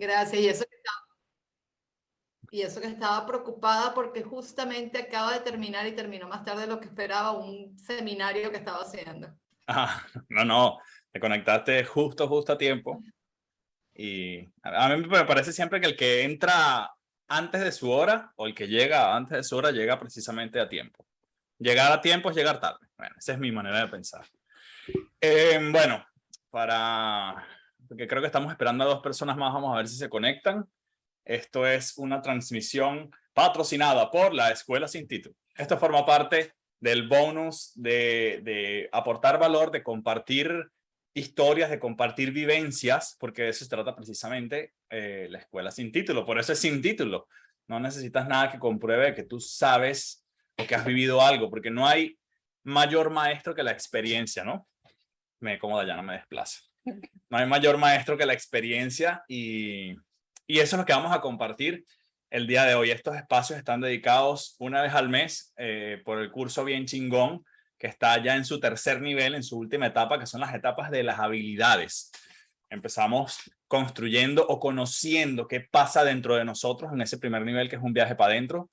Gracias. Y eso que estaba preocupada porque justamente acaba de terminar y terminó más tarde de lo que esperaba un seminario que estaba haciendo. Ah, no, te conectaste justo a tiempo. Y a mí me parece siempre que el que entra antes de su hora o el que llega antes de su hora llega precisamente a tiempo. Llegar a tiempo es llegar tarde. Bueno, esa es mi manera de pensar. Bueno, porque creo que estamos esperando a 2 personas más, vamos a ver si se conectan. Esto es una transmisión patrocinada por la Escuela Sin Título. Esto forma parte del bonus de aportar valor, de compartir historias, de compartir vivencias, porque de eso se trata precisamente la Escuela Sin Título. Por eso es sin título. No necesitas nada que compruebe que tú sabes o que has vivido algo, porque no hay mayor maestro que la experiencia, ¿no? Me cómoda ya, no me desplaza. No hay mayor maestro que la experiencia y eso es lo que vamos a compartir el día de hoy. Estos espacios están dedicados una vez al mes por el curso Bien Chingón, que está ya en su tercer nivel, en su última etapa, que son las etapas de las habilidades. Empezamos construyendo o conociendo qué pasa dentro de nosotros en ese primer nivel, que es un viaje para adentro.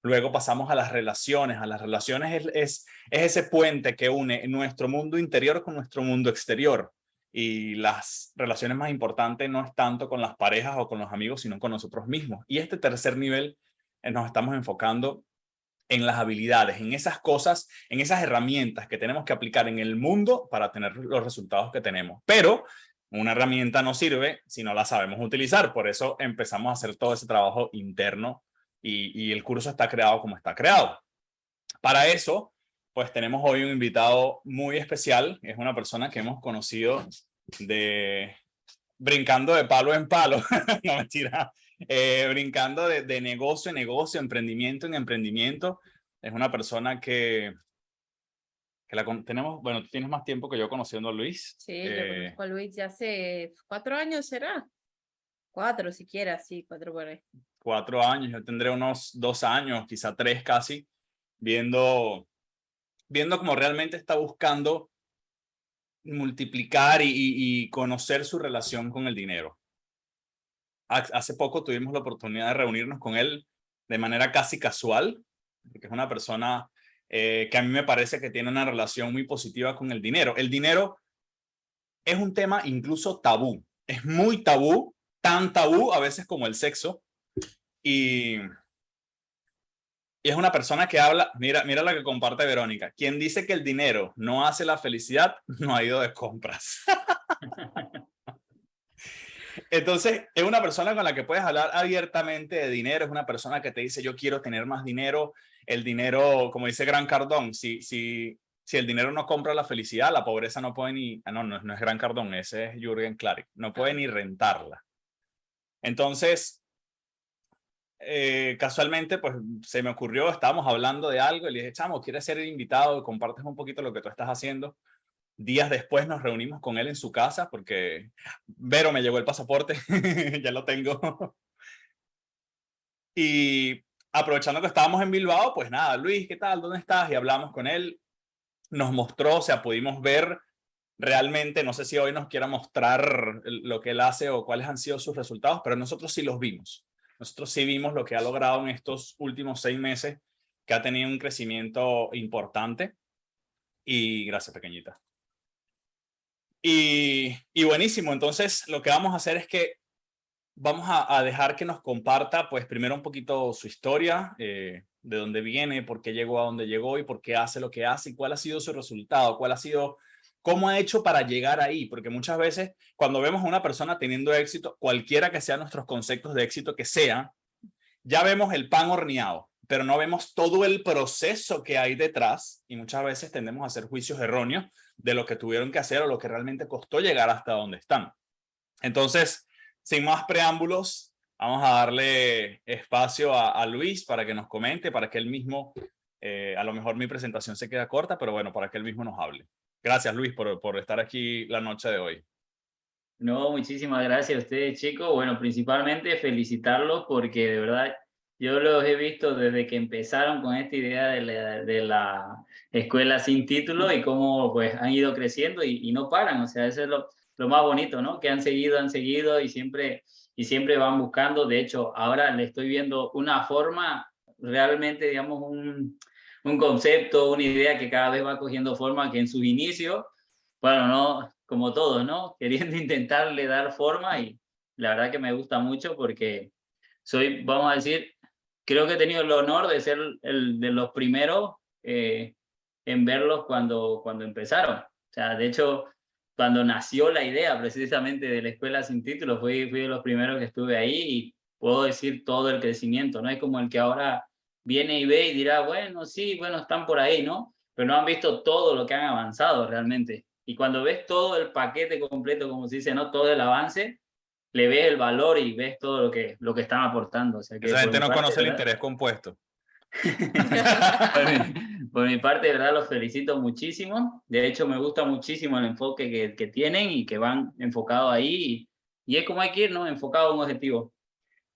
Luego pasamos a las relaciones. A las relaciones es ese puente que une nuestro mundo interior con nuestro mundo exterior. Y las relaciones más importantes no es tanto con las parejas o con los amigos, sino con nosotros mismos. Y este tercer nivel nos estamos enfocando en las habilidades, en esas cosas, en esas herramientas que tenemos que aplicar en el mundo para tener los resultados que tenemos. Pero una herramienta no sirve si no la sabemos utilizar. Por eso empezamos a hacer todo ese trabajo interno y el curso está creado como está creado. Para eso, pues tenemos hoy un invitado muy especial. Es una persona que hemos conocido brincando de palo en palo, no mentira, brincando de negocio en negocio, emprendimiento en emprendimiento. Es una persona que tenemos, bueno, tú tienes más tiempo que yo conociendo a Luis. Sí, yo conozco a Luis ya hace 4 años, ¿será? 4 siquiera, sí, 4 por ahí. 4 años, yo tendré unos 2 años, quizá 3 casi, viendo cómo realmente está buscando multiplicar y conocer su relación con el dinero. Hace poco tuvimos la oportunidad de reunirnos con él de manera casi casual, porque es una persona que a mí me parece que tiene una relación muy positiva con el dinero. El dinero es un tema incluso tabú, es muy tabú, tan tabú a veces como el sexo, y es una persona que habla, mira la que comparte Verónica, quien dice que el dinero no hace la felicidad, no ha ido de compras. Entonces, es una persona con la que puedes hablar abiertamente de dinero, es una persona que te dice, yo quiero tener más dinero, el dinero, como dice Grant Cardone, si el dinero no compra la felicidad, la pobreza no puede ni, no es Grant Cardone, ese es Jürgen Klarik, no puede ni rentarla. Entonces, casualmente, pues se me ocurrió, estábamos hablando de algo y le dije, chamo, ¿quieres ser el invitado? Compartes un poquito lo que tú estás haciendo. Días después nos reunimos con él en su casa porque Vero me llegó el pasaporte, ya lo tengo. Y aprovechando que estábamos en Bilbao, pues nada, Luis, ¿qué tal? ¿Dónde estás? Y hablamos con él, nos mostró, o sea, pudimos ver realmente, no sé si hoy nos quiera mostrar lo que él hace o cuáles han sido sus resultados, pero nosotros sí los vimos. Nosotros sí vimos lo que ha logrado en estos últimos 6 meses, que ha tenido un crecimiento importante. Y gracias, pequeñita. Y buenísimo, entonces lo que vamos a hacer es que vamos a dejar que nos comparta, pues primero un poquito su historia, de dónde viene, por qué llegó a donde llegó y por qué hace lo que hace y cuál ha sido su resultado, cómo ha hecho para llegar ahí, porque muchas veces cuando vemos a una persona teniendo éxito, cualquiera que sean nuestros conceptos de éxito que sea, ya vemos el pan horneado, pero no vemos todo el proceso que hay detrás y muchas veces tendemos a hacer juicios erróneos de lo que tuvieron que hacer o lo que realmente costó llegar hasta donde están. Entonces, sin más preámbulos, vamos a darle espacio a Luis para que nos comente, para que él mismo, a lo mejor mi presentación se queda corta, pero bueno, para que él mismo nos hable. Gracias, Luis, por estar aquí la noche de hoy. No, muchísimas gracias a ustedes, chicos. Bueno, principalmente felicitarlos porque de verdad yo los he visto desde que empezaron con esta idea de la escuela sin título y cómo pues han ido creciendo y no paran. O sea, eso es lo más bonito, ¿no? Que han seguido y siempre y siempre van buscando. De hecho, ahora le estoy viendo una forma, realmente, digamos, un concepto, una idea que cada vez va cogiendo forma, que en sus inicios, bueno, no, como todos, ¿no? Queriendo intentarle dar forma, y la verdad que me gusta mucho porque soy, vamos a decir, creo que he tenido el honor de ser el de los primeros en verlos cuando empezaron. O sea, de hecho, cuando nació la idea precisamente de la Escuela Sin Título, fui de los primeros que estuve ahí, y puedo decir todo el crecimiento. No es como el que ahora viene y ve y dirá, bueno, sí, bueno, están por ahí, ¿no? Pero no han visto todo lo que han avanzado realmente. Y cuando ves todo el paquete completo, como se dice, ¿no? Todo el avance, le ves el valor y ves todo lo que están aportando. O sea que Esa gente no conoce el ¿verdad? interés compuesto. Por mi parte, de verdad, los felicito muchísimo. De hecho, me gusta muchísimo el enfoque que tienen y que van enfocados ahí. Y es como hay que ir, ¿no? Enfocado a un objetivo.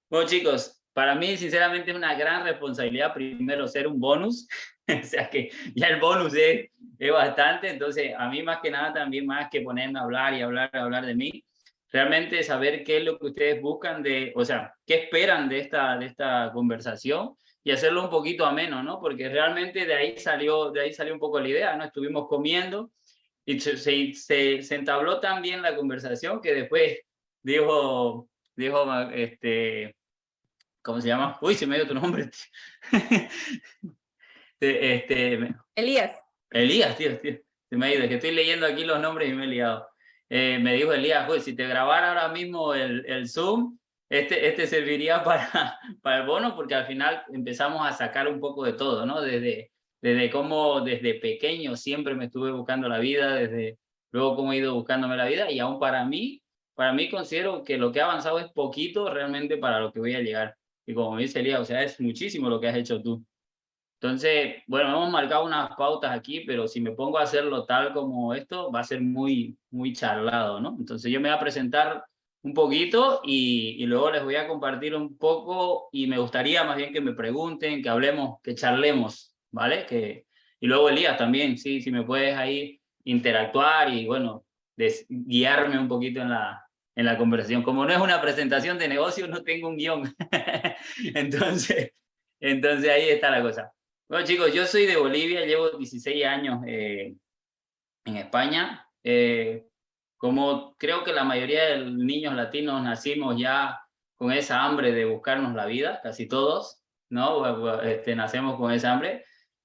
Bueno, chicos, para mí, sinceramente, es una gran responsabilidad primero ser un bonus. O sea que ya el bonus es bastante. Entonces, a mí más que nada, también más que ponerme a hablar y hablar de mí, realmente saber qué es lo que ustedes buscan o sea, qué esperan de esta conversación, y hacerlo un poquito ameno, ¿no? Porque realmente de ahí salió un poco la idea, ¿no? Estuvimos comiendo y se entabló tan bien la conversación que después dijo, ¿cómo se llama? Uy, se me dio tu nombre. Elías. Elías, tío, se me ha ido, que estoy leyendo aquí los nombres y me he liado. Me dijo Elías, pues, si te grabara ahora mismo el Zoom, este serviría para el bono, porque al final empezamos a sacar un poco de todo, ¿no? Desde cómo desde pequeño siempre me estuve buscando la vida, desde luego cómo he ido buscándome la vida, y aún para mí considero que lo que ha avanzado es poquito realmente para lo que voy a llegar. Y como dice Elías, o sea, es muchísimo lo que has hecho tú. Entonces, bueno, hemos marcado unas pautas aquí, pero si me pongo a hacerlo tal como esto, va a ser muy, muy charlado, ¿no? Entonces yo me voy a presentar un poquito y luego les voy a compartir un poco, y me gustaría más bien que me pregunten, que hablemos, que charlemos, ¿vale? Y luego Elías también, sí, si me puedes ahí interactuar y, bueno, guiarme un poquito en la conversación. Como no es una presentación de negocio, no tengo un guión. Entonces ahí está la cosa. Bueno, chicos, yo soy de Bolivia, llevo 16 años en España. Como creo que la mayoría de los niños latinos nacimos ya con esa hambre de buscarnos la vida, casi todos, ¿no? Nacemos con esa hambre.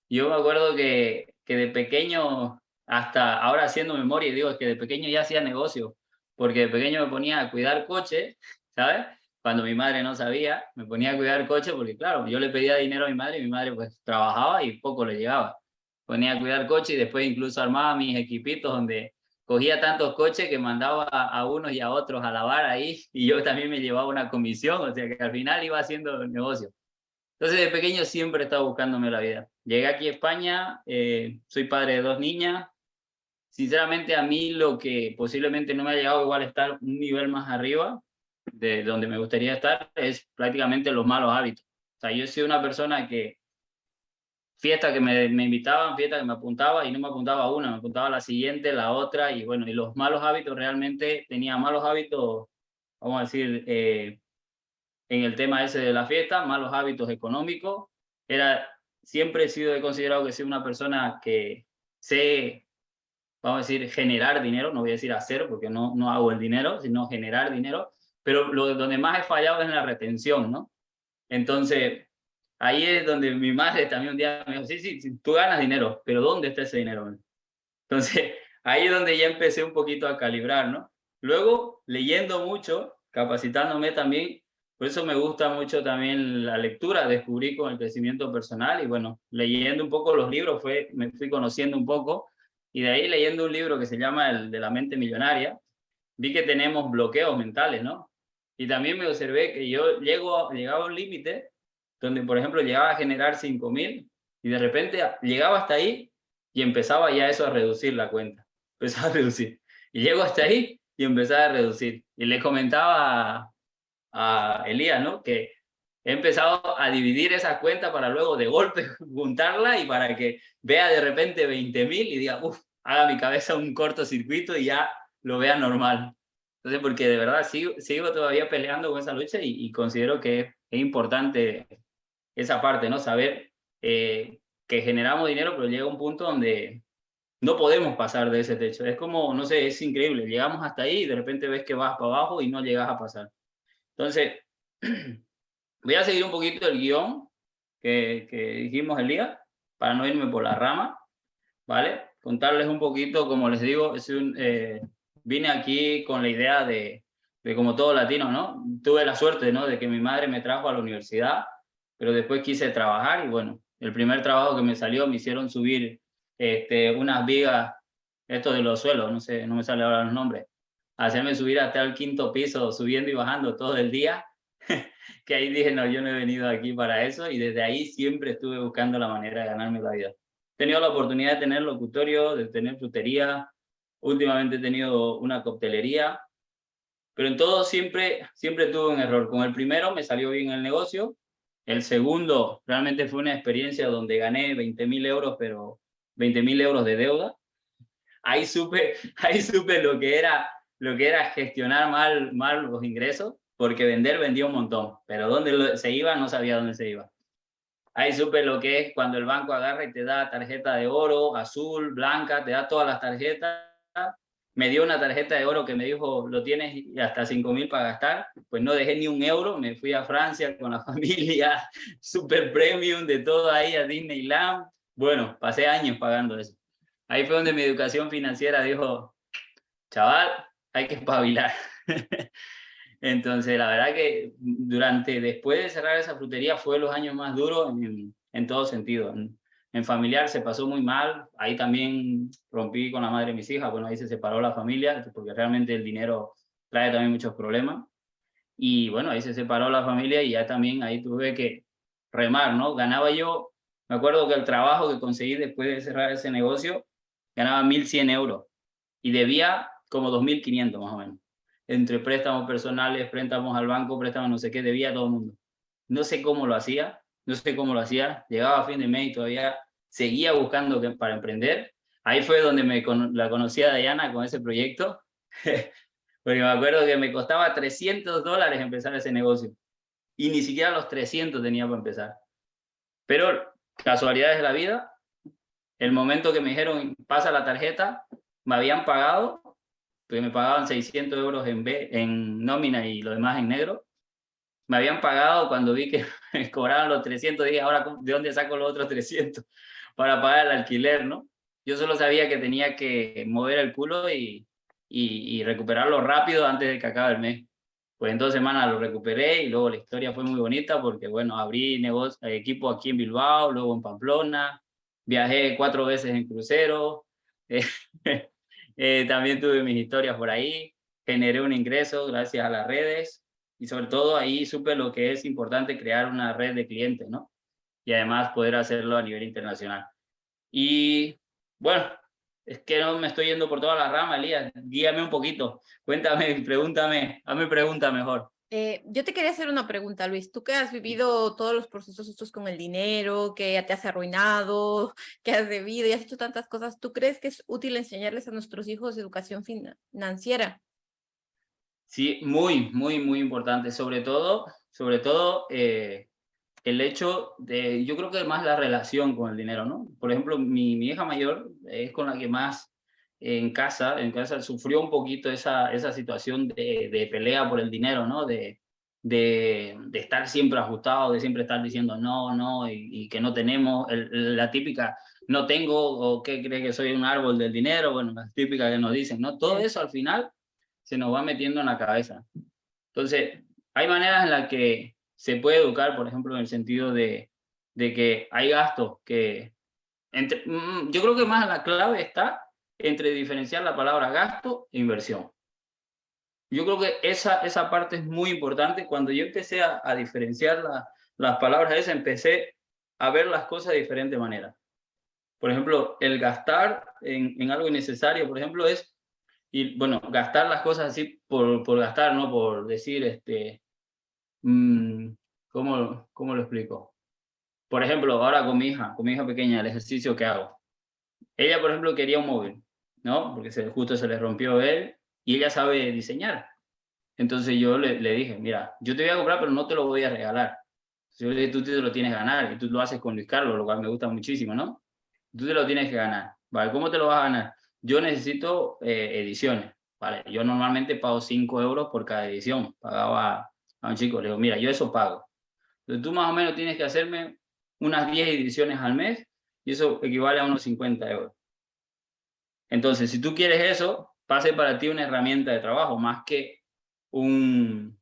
Yo me acuerdo que de pequeño, hasta ahora haciendo memoria, digo, es que de pequeño ya hacía negocio, porque de pequeño me ponía a cuidar coche, ¿sabes? Cuando mi madre no sabía, me ponía a cuidar coche porque, claro, yo le pedía dinero a mi madre y mi madre pues trabajaba y poco le llegaba. Ponía a cuidar coche y después incluso armaba mis equipitos donde cogía tantos coches que mandaba a unos y a otros a lavar ahí, y yo también me llevaba una comisión, o sea que al final iba haciendo el negocio. Entonces de pequeño siempre estaba buscándome la vida. Llegué aquí a España, soy padre de 2 niñas. Sinceramente, a mí lo que posiblemente no me ha llegado igual a estar un nivel más arriba de donde me gustaría estar es prácticamente los malos hábitos. O sea, yo soy una persona que fiesta que me invitaban, fiesta que me apuntaba y no me apuntaba a una, me apuntaba a la siguiente, la otra, y bueno, y los malos hábitos, realmente tenía malos hábitos, vamos a decir, en el tema ese de la fiesta, malos hábitos económicos. Siempre he considerado que soy una persona que sé, vamos a decir, generar dinero, no voy a decir hacer porque no hago el dinero, sino generar dinero, pero donde más he fallado es en la retención, ¿no? Entonces, ahí es donde mi madre también un día me dijo, sí, tú ganas dinero, pero ¿dónde está ese dinero? Entonces, ahí es donde ya empecé un poquito a calibrar, ¿no? Luego, leyendo mucho, capacitándome también, por eso me gusta mucho también la lectura, descubrí con el crecimiento personal, y bueno, leyendo un poco los libros me fui conociendo un poco, y de ahí leyendo un libro que se llama El de la mente millonaria, vi que tenemos bloqueos mentales, ¿no? Y también me observé que yo llegaba a un límite donde, por ejemplo, llegaba a generar 5.000 y de repente llegaba hasta ahí y empezaba ya eso a reducir la cuenta. Empezaba a reducir. Y llego hasta ahí y empezaba a reducir. Y le comentaba a Elías, ¿no? Que he empezado a dividir esa cuenta para luego de golpe juntarla y para que vea de repente 20.000 y diga, haga mi cabeza un cortocircuito y ya lo vea normal. Entonces, porque de verdad sigo todavía peleando con esa lucha y considero que es importante esa parte, ¿no? Saber que generamos dinero, pero llega un punto donde no podemos pasar de ese techo. Es como, no sé, es increíble. Llegamos hasta ahí y de repente ves que vas para abajo y no llegas a pasar. Entonces, voy a seguir un poquito el guión que dijimos el día, para no irme por la rama, ¿vale? Contarles un poquito, como les digo, vine aquí con la idea de como todo latino, ¿no? Tuve la suerte, ¿no? De que mi madre me trajo a la universidad, pero después quise trabajar y bueno, el primer trabajo que me salió me hicieron subir unas vigas, esto de los suelos, no sé, no me sale ahora los nombres, hacerme subir hasta el 5.º piso, subiendo y bajando todo el día, que ahí dije, no, yo no he venido aquí para eso, y desde ahí siempre estuve buscando la manera de ganarme la vida. He tenido la oportunidad de tener locutorio, de tener frutería, últimamente he tenido una coctelería, pero en todo siempre tuve un error. Con el primero me salió bien el negocio, el segundo realmente fue una experiencia donde gané 20.000 euros, pero 20.000 euros de deuda. Ahí supe lo que era gestionar mal los ingresos, porque vendía un montón, pero dónde se iba, no sabía dónde se iba. Ahí supe lo que es cuando el banco agarra y te da tarjeta de oro, azul, blanca, te da todas las tarjetas. Me dio una tarjeta de oro que me dijo, lo tienes hasta 5.000 para gastar. Pues no dejé ni un euro, me fui a Francia con la familia, super premium, de todo ahí, a Disneyland. Bueno, pasé años pagando eso. Ahí fue donde mi educación financiera dijo, chaval, hay que espabilar. Entonces, la verdad que después de cerrar esa frutería, fue los años más duros en todo sentido. En familiar se pasó muy mal, ahí también rompí con la madre de mis hijas, bueno, ahí se separó la familia, porque realmente el dinero trae también muchos problemas. Y bueno, ahí se separó la familia y ya también ahí tuve que remar, ¿no? Ganaba yo, me acuerdo que el trabajo que conseguí después de cerrar ese negocio, ganaba 1.100 euros y debía como 2.500 más o menos. Entre préstamos personales, préstamos al banco, préstamos no sé qué, debía a todo el mundo. No sé cómo lo hacía, llegaba a fin de mes y todavía seguía buscando para emprender. Ahí fue donde la conocí a Diana con ese proyecto, porque me acuerdo que me costaba $300 empezar ese negocio y ni siquiera los 300 tenía para empezar. Pero casualidades de la vida, el momento que me dijeron pasa la tarjeta, me habían pagado, porque me pagaban 600 euros en nómina y lo demás en negro. Me habían pagado cuando vi que me cobraban los 300, dije, ahora, ¿de dónde saco los otros 300 para pagar el alquiler, no? Yo solo sabía que tenía que mover el culo y recuperarlo rápido antes de que acabe el mes. Pues en 2 semanas lo recuperé y luego la historia fue muy bonita porque, bueno, abrí equipo aquí en Bilbao, luego en Pamplona, viajé 4 veces en crucero, también tuve mis historias por ahí, generé un ingreso gracias a las redes y sobre todo ahí supe lo que es importante crear una red de clientes, ¿no? Y además poder hacerlo a nivel internacional. Y bueno, es que no me estoy yendo por toda la rama, Elías, guíame un poquito, cuéntame, pregúntame, hazme pregunta mejor. Yo te quería hacer una pregunta, Luis. Tú que has vivido todos los procesos estos con el dinero, que ya te has arruinado, que has debido y has hecho tantas cosas, ¿tú crees que es útil enseñarles a nuestros hijos educación financiera? Sí, muy, muy, muy importante. Sobre todo el hecho de, yo creo que más la relación con el dinero, ¿no? Por ejemplo, mi hija mayor es con la que más en casa sufrió un poquito esa situación de pelea por el dinero, ¿no? De estar siempre ajustado, de siempre estar diciendo no, y que no tenemos, la típica, no tengo, o ¿qué cree que soy un árbol del dinero? Bueno, la típica que nos dicen, ¿no? Todo eso al final se nos va metiendo en la cabeza. Entonces, hay maneras en las que se puede educar, por ejemplo, en el sentido de que hay gastos que... yo creo que más la clave está entre diferenciar la palabra gasto e inversión. Yo creo que esa parte es muy importante. Cuando yo empecé a diferenciar las palabras esas, empecé a ver las cosas de diferente manera. Por ejemplo, el gastar en algo innecesario, por ejemplo, es, y bueno, gastar las cosas así por gastar, no por decir, ¿cómo lo explico? Por ejemplo, ahora con mi hija pequeña, el ejercicio que hago. Ella, por ejemplo, quería un móvil, ¿no? Porque justo se le rompió él y ella sabe diseñar. Entonces yo le dije, mira, yo te voy a comprar, pero no te lo voy a regalar. Yo le dije, tú te lo tienes que ganar, y tú lo haces con Luis Carlos, lo cual me gusta muchísimo, ¿no? Tú te lo tienes que ganar, ¿vale? ¿Cómo te lo vas a ganar? Yo necesito ediciones, ¿vale? Yo normalmente pago 5 euros por cada edición. Pagaba a un chico, le digo, mira, yo eso pago. Entonces tú más o menos tienes que hacerme unas 10 ediciones al mes y eso equivale a unos 50 euros. Entonces, si tú quieres eso, pase para ti una herramienta de trabajo más que un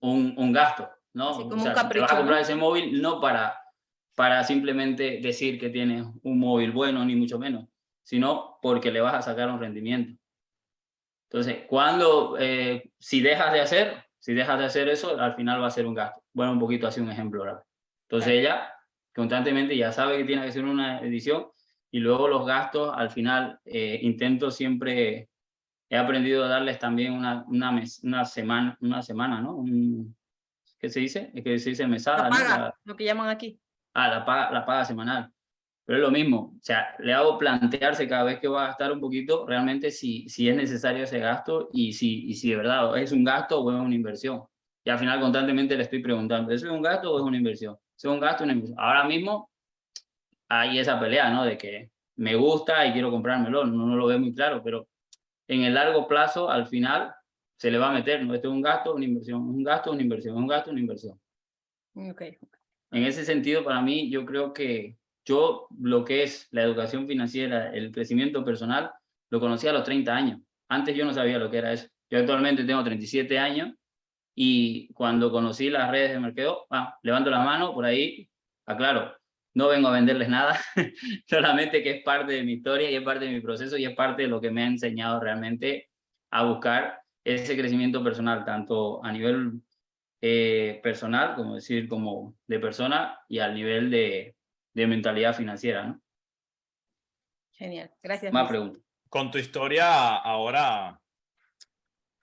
gasto, ¿no? Así O como un sea, te vas capricho, a comprar ¿no? ese móvil no para simplemente decir que tienes un móvil bueno, ni mucho menos, sino porque le vas a sacar un rendimiento. Entonces, si dejas de hacer eso, al final va a ser un gasto. Bueno, un poquito así un ejemplo ahora. Entonces ella constantemente ya sabe que tiene que hacer una edición y luego los gastos, al final intento siempre, he aprendido a darles también una semana, ¿no? ¿Qué se dice? Es que se dice mesada, La ¿no? paga, lo que llaman aquí. La paga semanal. Pero es lo mismo, o sea, le hago plantearse cada vez que va a gastar un poquito, realmente si es necesario ese gasto y si de verdad es un gasto o es una inversión. Y al final constantemente le estoy preguntando, ¿eso es un gasto o es una inversión? ¿Eso es un gasto o una inversión? Ahora mismo hay esa pelea, ¿no? De que me gusta y quiero comprármelo, no lo veo muy claro, pero en el largo plazo, al final, se le va a meter, ¿no? Esto es un gasto o una inversión, un gasto o una inversión, un gasto o una inversión. Okay. En ese sentido, para mí, yo creo que lo que es la educación financiera, el crecimiento personal, lo conocí a los 30 años. Antes yo no sabía lo que era eso. Yo actualmente tengo 37 años y cuando conocí las redes de mercadeo, levanto la mano por ahí, aclaro, no vengo a venderles nada, solamente que es parte de mi historia y es parte de mi proceso y es parte de lo que me ha enseñado realmente a buscar ese crecimiento personal, tanto a nivel personal, como decir, como de persona y al nivel de mentalidad financiera, ¿no? Genial, gracias, Más Luis. preguntas. Con tu historia ahora,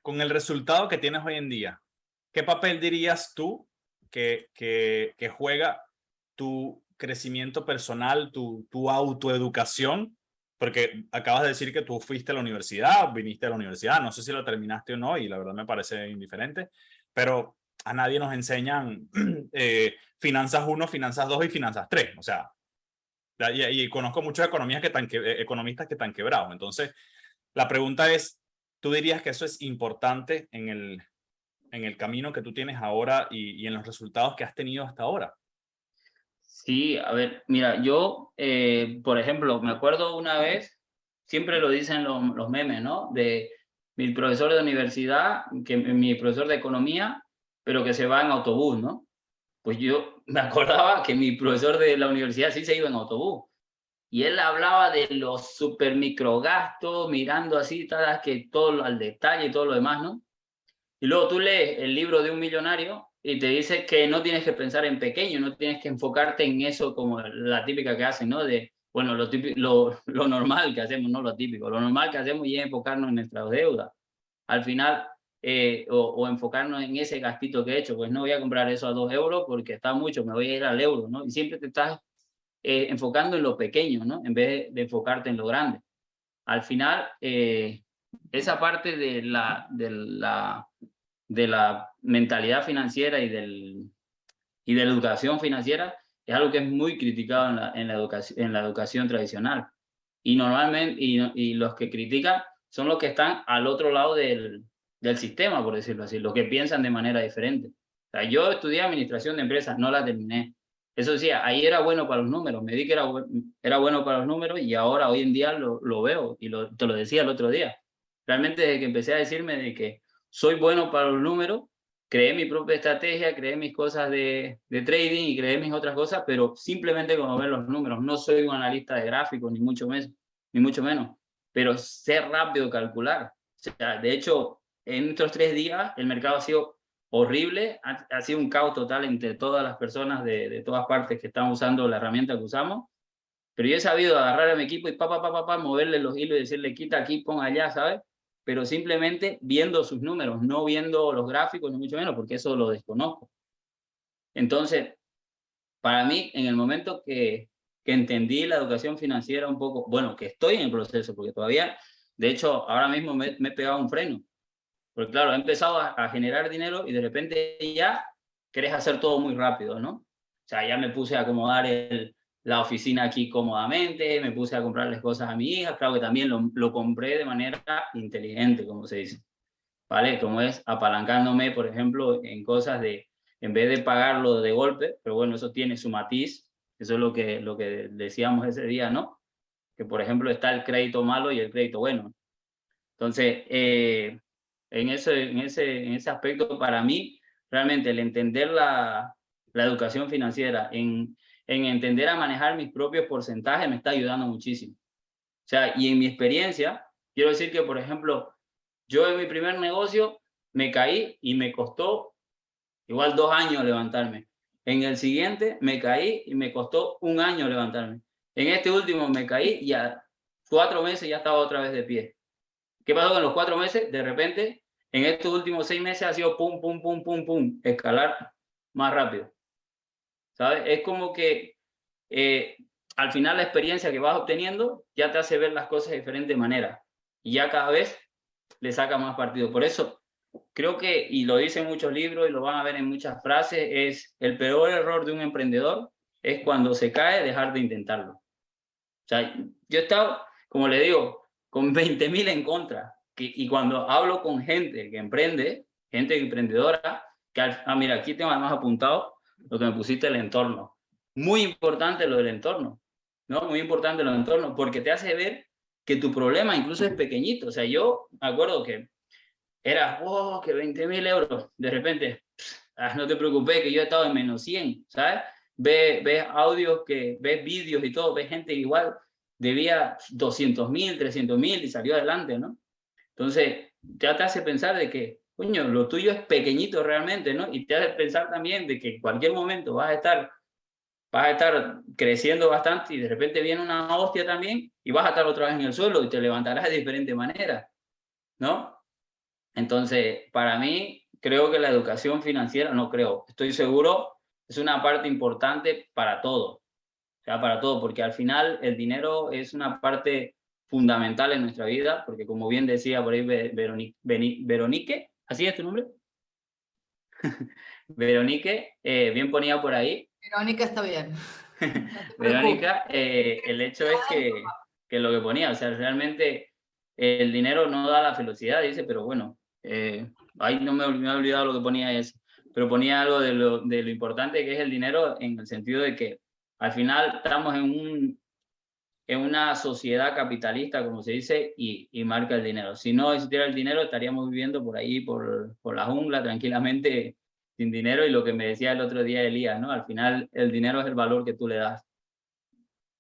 con el resultado que tienes hoy en día, ¿qué papel dirías tú que juega tu crecimiento personal, tu autoeducación? Porque acabas de decir que tú fuiste a la universidad, viniste a la universidad, no sé si lo terminaste o no, y la verdad me parece indiferente, pero a nadie nos enseñan finanzas 1, finanzas 2 y finanzas 3. O sea, y conozco muchos economistas que están quebrados. Entonces, la pregunta es, ¿tú dirías que eso es importante en el camino que tú tienes ahora y en los resultados que has tenido hasta ahora? Sí, a ver, mira, yo, por ejemplo, me acuerdo una vez, siempre lo dicen los memes, ¿no? De mi profesor de universidad, mi profesor de economía, pero que se va en autobús, ¿no? Pues yo me acordaba que mi profesor de la universidad sí se iba en autobús. Y él hablaba de los super microgastos, mirando así, que todo al detalle y todo lo demás, ¿no? Y luego tú lees el libro de un millonario y te dice que no tienes que pensar en pequeño, no tienes que enfocarte en eso como la típica que hacen, ¿no? De, bueno, lo normal que hacemos, no lo típico, lo normal que hacemos y es enfocarnos en nuestras deudas. Al final, o enfocarnos en ese gastito que he hecho, pues no voy a comprar eso a 2 euros porque está mucho, me voy a ir al euro, ¿no? Y siempre te estás enfocando en lo pequeño, ¿no? En vez de enfocarte en lo grande. Al final, esa parte de la mentalidad financiera y de la educación financiera es algo que es muy criticado en la educación tradicional. Y normalmente, y los que critican son los que están al otro lado del sistema, por decirlo así, los que piensan de manera diferente. O sea, yo estudié administración de empresas, no la terminé. Eso sí, ahí era bueno para los números, me di que era bueno para los números y ahora, hoy en día, lo veo y te lo decía el otro día. Realmente desde que empecé a decirme de que soy bueno para los números, creé mi propia estrategia, creé mis cosas de trading y creé mis otras cosas, pero simplemente con ver los números. No soy un analista de gráficos, ni mucho menos, pero sé rápido calcular. O sea, de hecho, en estos 3 días el mercado ha sido horrible, ha sido un caos total entre todas las personas de todas partes que están usando la herramienta que usamos, pero yo he sabido agarrar a mi equipo y moverle los hilos y decirle quita aquí, pon allá, ¿sabes? Pero simplemente viendo sus números, no viendo los gráficos, ni mucho menos, porque eso lo desconozco. Entonces, para mí, en el momento que entendí la educación financiera un poco, bueno, que estoy en el proceso, porque todavía, de hecho, ahora mismo me he pegado un freno, Porque claro, he empezado a generar dinero y de repente ya querés hacer todo muy rápido, ¿no? O sea, ya me puse a acomodar la oficina aquí cómodamente, me puse a comprarles cosas a mi hija, claro que también lo compré de manera inteligente, como se dice, ¿vale? Como es apalancándome, por ejemplo, en cosas de, en vez de pagarlo de golpe, pero bueno, eso tiene su matiz, eso es lo que decíamos ese día, ¿no? Que por ejemplo está el crédito malo y el crédito bueno. Entonces, en ese aspecto, para mí, realmente el entender la educación financiera, en entender a manejar mis propios porcentajes, me está ayudando muchísimo. O sea, y en mi experiencia, quiero decir que, por ejemplo, yo en mi primer negocio me caí y me costó igual 2 años levantarme. En el siguiente me caí y me costó 1 año levantarme. En este último me caí y a 4 meses ya estaba otra vez de pie. ¿Qué pasó con los 4 meses? De repente, en estos últimos 6 meses ha sido pum, pum, pum, pum, pum, escalar más rápido. ¿Sabes? Es como que al final la experiencia que vas obteniendo ya te hace ver las cosas de diferente manera. Y ya cada vez le saca más partido. Por eso, creo que, y lo dicen muchos libros y lo van a ver en muchas frases, es el peor error de un emprendedor es cuando se cae dejar de intentarlo. O sea, yo he estado, como le digo, con 20.000 en contra. Y cuando hablo con gente que emprende, gente emprendedora, que mira, aquí tengo además apuntado lo que me pusiste, el entorno. Muy importante lo del entorno, ¿no? Muy importante lo del entorno, porque te hace ver que tu problema incluso es pequeñito. O sea, yo me acuerdo que era, oh, que 20.000 euros. De repente, no te preocupes, que yo he estado en menos 100, ¿sabes? Ves audios, ves vídeos y todo, ves gente igual debía 200.000, 300.000 y salió adelante, ¿no? Entonces, ya te hace pensar de que, coño, lo tuyo es pequeñito realmente, ¿no? Y te hace pensar también de que en cualquier momento vas a estar creciendo bastante y de repente viene una hostia también y vas a estar otra vez en el suelo y te levantarás de diferente manera, ¿no? Entonces, para mí, creo que la educación financiera, no creo, estoy seguro, es una parte importante para todo. O sea, para todo, porque al final el dinero es una parte fundamental en nuestra vida, porque como bien decía por ahí Veronique, ¿así es tu nombre? Veronique, bien ponía por ahí. Verónica está bien. Verónica, el hecho es que lo que ponía, o sea, realmente el dinero no da la felicidad, dice, pero bueno, ahí no me he olvidado lo que ponía eso, pero ponía algo de lo importante que es el dinero en el sentido de que al final estamos en una sociedad capitalista, como se dice, y marca el dinero. Si no existiera el dinero, estaríamos viviendo por ahí, por la jungla, tranquilamente, sin dinero, y lo que me decía el otro día Elías, ¿no? Al final, el dinero es el valor que tú le das.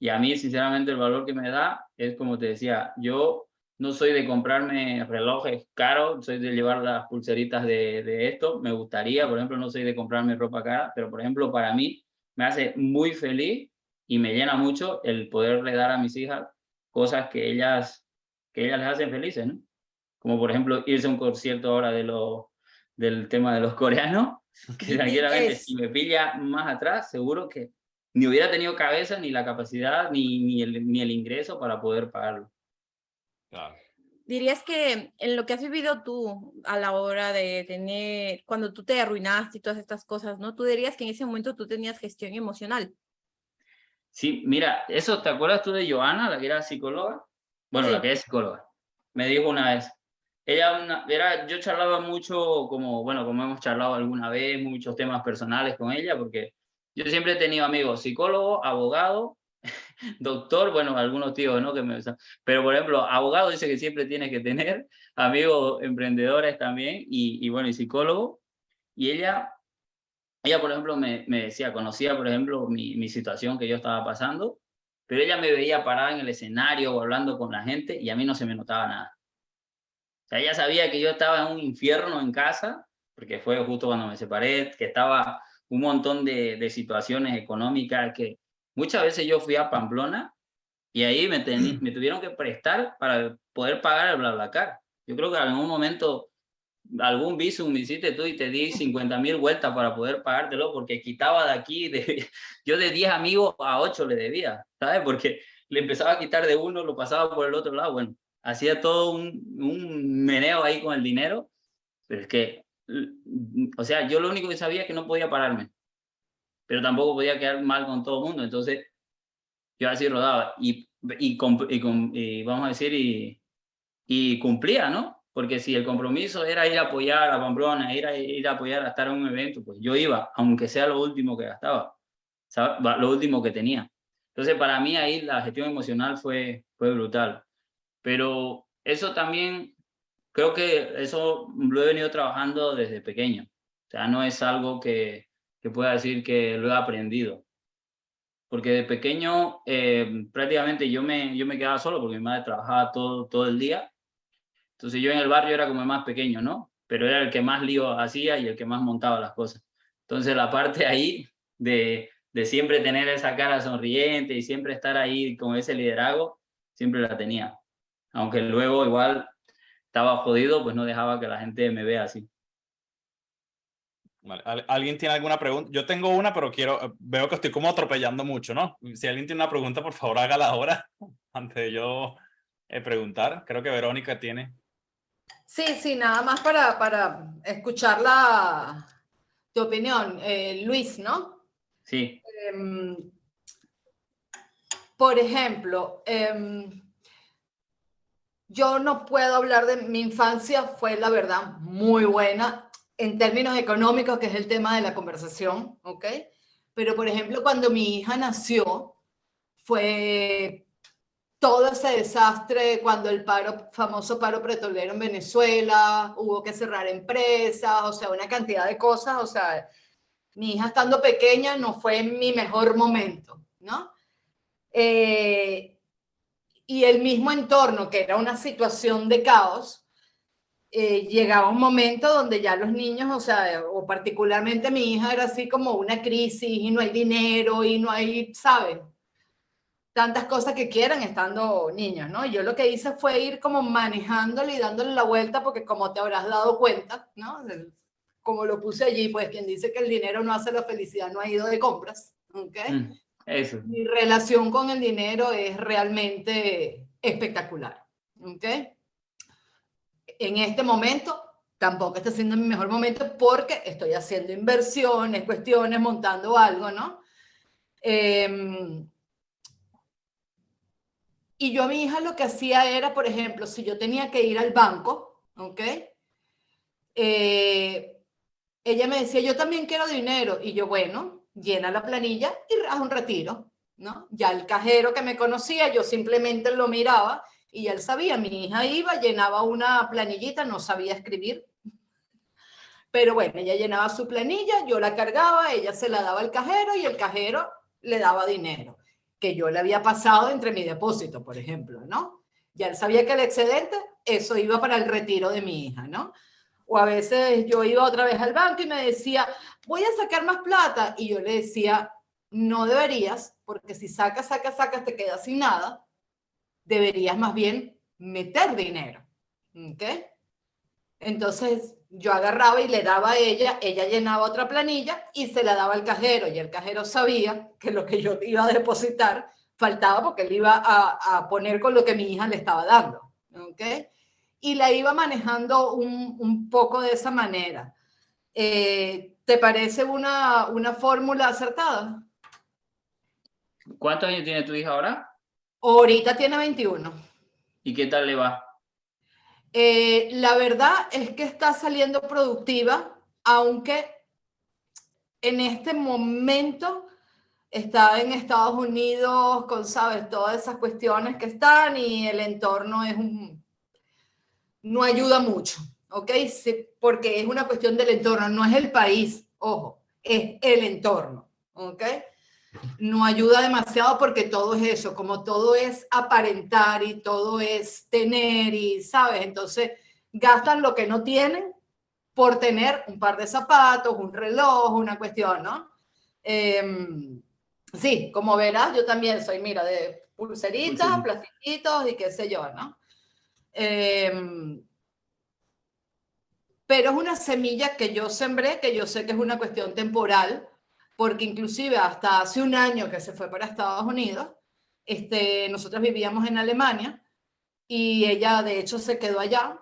Y a mí, sinceramente, el valor que me da es, como te decía, yo no soy de comprarme relojes caros, soy de llevar las pulseritas de esto. Me gustaría, por ejemplo, no soy de comprarme ropa cara, pero, por ejemplo, para mí me hace muy feliz y me llena mucho el poderle dar a mis hijas cosas que ellas les hacen felices, ¿no? Como, por ejemplo, irse a un concierto ahora del tema de los coreanos, que tranquilamente, si me pilla más atrás, seguro que ni hubiera tenido cabeza, ni la capacidad, ni el ingreso para poder pagarlo. Claro. ¿Dirías que en lo que has vivido tú a la hora de tener, cuando tú te arruinaste y todas estas cosas, ¿no? Tú dirías que en ese momento tú tenías gestión emocional. Sí, mira, eso, ¿te acuerdas tú de Joana, la que era psicóloga? Bueno, Sí. la que es psicóloga. Me dijo una vez, yo charlaba mucho, como hemos charlado alguna vez, muchos temas personales con ella, porque yo siempre he tenido amigos, psicólogo, abogado, doctor, bueno, algunos tíos, ¿no? Pero, por ejemplo, abogado dice que siempre tienes que tener, amigos emprendedores también, y bueno, y psicólogo. Y ella, por ejemplo, me decía, conocía, por ejemplo, mi situación que yo estaba pasando, pero ella me veía parada en el escenario o hablando con la gente y a mí no se me notaba nada. O sea, ella sabía que yo estaba en un infierno en casa, porque fue justo cuando me separé, que estaba un montón de situaciones económicas, que muchas veces yo fui a Pamplona y ahí me tuvieron que prestar para poder pagar el BlaBlaCar. Yo creo que en algún momento algún visum me hiciste tú y te di 50.000 vueltas para poder pagártelo, porque quitaba de aquí, yo de 10 amigos a 8 le debía, ¿sabes? Porque le empezaba a quitar de uno, lo pasaba por el otro lado, bueno, hacía todo un meneo ahí con el dinero, Pero es que, o sea, yo lo único que sabía es que no podía pararme, pero tampoco podía quedar mal con todo el mundo. Entonces, yo así rodaba y vamos a decir, y cumplía, ¿no? Porque si el compromiso era ir a apoyar a Pamplona, ir a apoyar a estar en un evento, pues yo iba, aunque sea lo último que gastaba, ¿sabes? Lo último que tenía. Entonces, para mí ahí la gestión emocional fue brutal. Pero eso también, creo que eso lo he venido trabajando desde pequeño. O sea, no es algo que pueda decir que lo he aprendido. Porque de pequeño prácticamente yo me quedaba solo porque mi madre trabajaba todo el día. Entonces yo en el barrio era como el más pequeño, ¿no? Pero era el que más lío hacía y el que más montaba las cosas. Entonces la parte ahí de siempre tener esa cara sonriente y siempre estar ahí con ese liderazgo, siempre la tenía. Aunque luego igual estaba jodido, pues no dejaba que la gente me vea así. Vale. ¿Alguien tiene alguna pregunta? Yo tengo una, pero veo que estoy como atropellando mucho, ¿no? Si alguien tiene una pregunta, por favor, hágala ahora, antes de yo preguntar. Creo que Verónica tiene. Sí, nada más para escuchar tu opinión. Luis, ¿no? Sí. Por ejemplo, yo no puedo hablar de mi infancia, fue la verdad muy buena en términos económicos, que es el tema de la conversación, ¿ok? Pero, por ejemplo, cuando mi hija nació, fue todo ese desastre cuando el famoso paro petrolero en Venezuela, hubo que cerrar empresas, o sea, una cantidad de cosas, o sea, mi hija estando pequeña no fue mi mejor momento, ¿no? Y el mismo entorno, que era una situación de caos, llegaba un momento donde ya los niños, o sea, o particularmente mi hija, era así como una crisis y no hay dinero y no hay, ¿saben? Tantas cosas que quieran estando niños, ¿no? Yo lo que hice fue ir como manejándole y dándole la vuelta, porque como te habrás dado cuenta, ¿no? Como lo puse allí, pues quien dice que el dinero no hace la felicidad no ha ido de compras, ¿ok? Eso. Mi relación con el dinero es realmente espectacular, ¿ok? En este momento tampoco está siendo mi mejor momento porque estoy haciendo inversiones, cuestiones, montando algo, ¿no? Y yo a mi hija lo que hacía era, por ejemplo, si yo tenía que ir al banco, ¿ok? Ella me decía, yo también quiero dinero. Y yo, bueno, llena la planilla y haz un retiro, ¿no? Ya el cajero que me conocía, yo simplemente lo miraba y él sabía, mi hija iba, llenaba una planillita, no sabía escribir. Pero bueno, ella llenaba su planilla, yo la cargaba, ella se la daba al cajero y el cajero le daba dinero que yo le había pasado entre mi depósito, por ejemplo, ¿no? Ya él sabía que el excedente, eso iba para el retiro de mi hija, ¿no? O a veces yo iba otra vez al banco y me decía, voy a sacar más plata. Y yo le decía, no deberías, porque si sacas, te quedas sin nada. Deberías más bien meter dinero. ¿Ok? Entonces yo agarraba y le daba a ella llenaba otra planilla y se la daba al cajero. Y el cajero sabía que lo que yo iba a depositar faltaba porque él iba a poner con lo que mi hija le estaba dando. ¿Ok? Y la iba manejando un poco de esa manera. ¿Te parece una fórmula acertada? ¿Cuántos años tiene tu hija ahora? Ahorita tiene 21. ¿Y qué tal le va? La verdad es que está saliendo productiva, aunque en este momento está en Estados Unidos con, sabes, todas esas cuestiones que están y el entorno no ayuda mucho, ¿ok? Sí, porque es una cuestión del entorno, no es el país, ojo, es el entorno, ¿ok? No ayuda demasiado porque todo es eso, como todo es aparentar y todo es tener y, ¿sabes? Entonces gastan lo que no tienen por tener un par de zapatos, un reloj, una cuestión, ¿no? Sí, como verás, yo también soy, mira, de pulseritas, plastiquitos y qué sé yo, ¿no? Pero es una semilla que yo sembré, que yo sé que es una cuestión temporal, porque inclusive hasta hace un año que se fue para Estados Unidos, nosotros vivíamos en Alemania y ella de hecho se quedó allá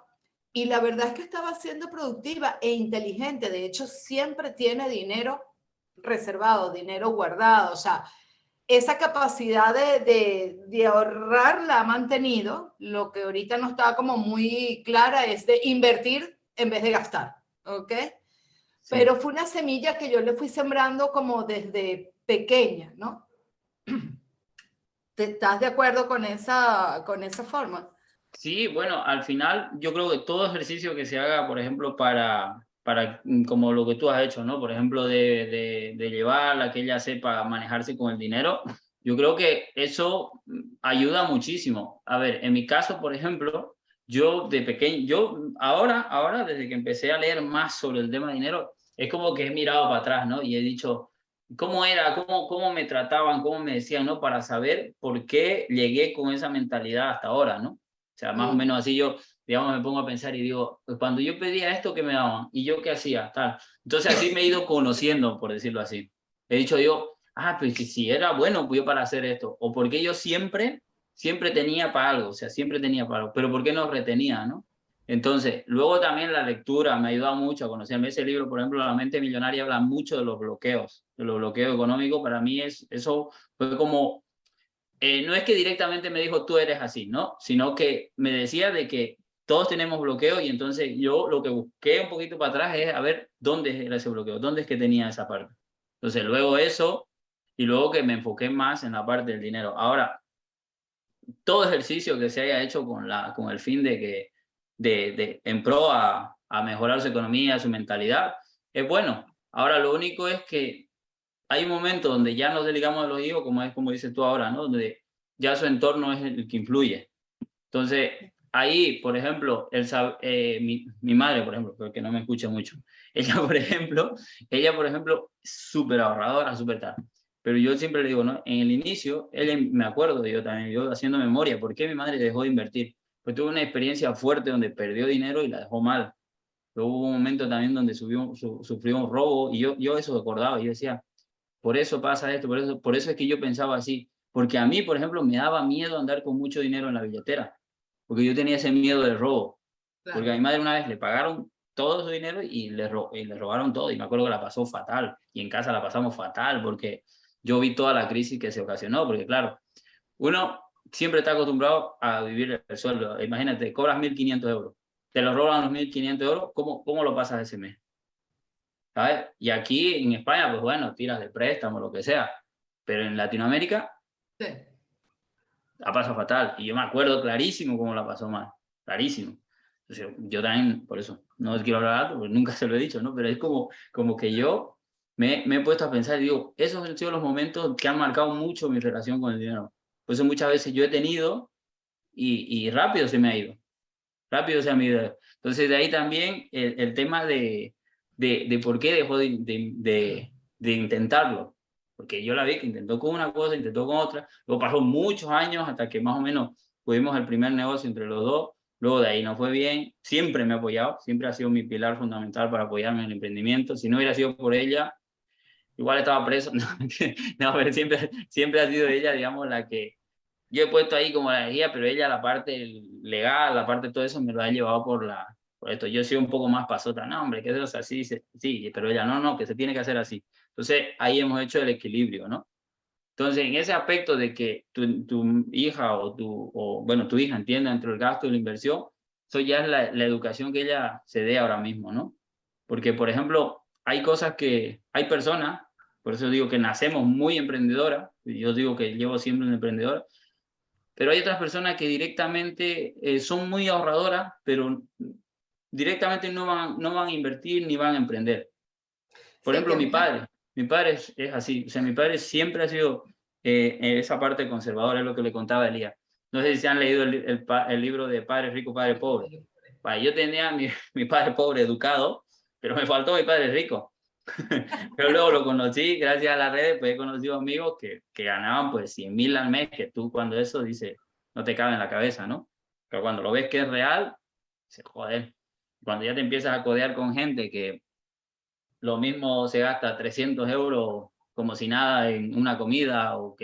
Y la verdad es que estaba siendo productiva e inteligente. De hecho, siempre tiene dinero reservado, dinero guardado. O sea, esa capacidad de ahorrar la ha mantenido. Lo que ahorita no estaba como muy clara es de invertir en vez de gastar. ¿Ok? Sí. Pero fue una semilla que yo le fui sembrando como desde pequeña, ¿no? ¿Estás de acuerdo con esa forma? Sí, bueno, al final yo creo que todo ejercicio que se haga, por ejemplo, para como lo que tú has hecho, ¿no? Por ejemplo, de llevarla, a que ella sepa manejarse con el dinero, yo creo que eso ayuda muchísimo. A ver, en mi caso, por ejemplo, yo de pequeño, ahora, desde que empecé a leer más sobre el tema de dinero, es como que he mirado para atrás, ¿no? Y he dicho, ¿cómo era? ¿Cómo me trataban? ¿Cómo me decían? ¿No? Para saber por qué llegué con esa mentalidad hasta ahora, ¿no? O sea, más o menos así yo, digamos, me pongo a pensar y digo, pues cuando yo pedía esto, ¿qué me daban? ¿Y yo qué hacía? Tal. Entonces así me he ido conociendo, por decirlo así. He dicho yo, pues que si era bueno, pues yo para hacer esto. O porque yo siempre tenía para algo, o sea, siempre tenía para algo. Pero ¿por qué no retenía, no? Entonces, luego también la lectura me ha ayudado mucho a conocerme. Ese libro, por ejemplo, La mente millonaria, habla mucho de los bloqueos económicos. Para mí eso fue como no es que directamente me dijo tú eres así, ¿no? Sino que me decía de que todos tenemos bloqueo y entonces yo lo que busqué un poquito para atrás es a ver dónde era ese bloqueo, dónde es que tenía esa parte. Entonces luego eso y luego que me enfoqué más en la parte del dinero. Ahora, todo ejercicio que se haya hecho con el fin de que en pro a mejorar su economía, su mentalidad, es bueno. Ahora lo único es que hay un momento donde ya nos desligamos de los hijos, como dices tú ahora, ¿no? Donde ya su entorno es el que influye. Entonces, ahí, por ejemplo, mi madre, por ejemplo, porque no me escucha mucho, ella, por ejemplo, súper ahorradora, súper tal. Pero yo siempre le digo, ¿no? En el inicio, ella, me acuerdo de yo también, yo haciendo memoria, ¿por qué mi madre dejó de invertir? Pues tuvo una experiencia fuerte donde perdió dinero y la dejó mal. Luego hubo un momento también donde sufrió un robo y yo eso recordaba, yo decía, por eso pasa esto, por eso es que yo pensaba así, porque a mí, por ejemplo, me daba miedo andar con mucho dinero en la billetera, porque yo tenía ese miedo del robo, porque a mi madre una vez le pagaron todo su dinero y le robaron todo, y me acuerdo que la pasó fatal, y en casa la pasamos fatal, porque yo vi toda la crisis que se ocasionó, porque claro, uno siempre está acostumbrado a vivir el sueldo, imagínate, cobras 1.500 euros, te lo roban los 1.500 euros, ¿cómo lo pasas ese mes? ¿Sabes? Y aquí en España, pues bueno, tiras de préstamo, lo que sea. Pero en Latinoamérica Sí. la pasa fatal. Y yo me acuerdo clarísimo cómo la pasó mal. Clarísimo. Entonces, yo también, por eso, no quiero hablar alto, porque nunca se lo he dicho, ¿no? Pero es como que yo me he puesto a pensar y digo, esos han sido los momentos que han marcado mucho mi relación con el dinero. Por eso muchas veces yo he tenido y rápido se me ha ido. Rápido se ha ido. Entonces, de ahí también el tema de por qué dejó de intentarlo. Porque yo la vi que intentó con una cosa, intentó con otra, luego pasó muchos años hasta que más o menos pudimos el primer negocio entre los dos, luego de ahí no fue bien, siempre me ha apoyado, siempre ha sido mi pilar fundamental para apoyarme en el emprendimiento, si no hubiera sido por ella, igual estaba preso, no, pero siempre ha sido ella, digamos, la que yo he puesto ahí como la guía, pero ella la parte legal, la parte de todo eso me lo ha llevado por esto. Yo soy un poco más pasota, no, hombre, que eso es así, sí, pero ella, no, que se tiene que hacer así. Entonces, ahí hemos hecho el equilibrio, ¿no? Entonces, en ese aspecto de que tu hija bueno, tu hija entienda entre el gasto y la inversión, eso ya es la educación que ella se dé ahora mismo, ¿no? Porque, por ejemplo, hay personas, por eso digo que nacemos muy emprendedoras, yo digo que llevo siempre un emprendedor, pero hay otras personas que directamente son muy ahorradoras, pero directamente no van a invertir ni van a emprender. Por Sí, ejemplo, mi padre es así, o sea, mi padre siempre ha sido esa parte conservadora, es lo que le contaba Elías. No sé si han leído el libro de Padre Rico, Padre Pobre. Yo tenía mi padre pobre educado, pero me faltó mi padre rico. Pero luego lo conocí, gracias a las redes, pues he conocido amigos que ganaban pues 100.000 al mes, que tú cuando eso dices, no te cabe en la cabeza, ¿no? Pero cuando lo ves que es real, dices, joder. Cuando ya te empiezas a codear con gente que lo mismo se gasta 300 euros como si nada en una comida o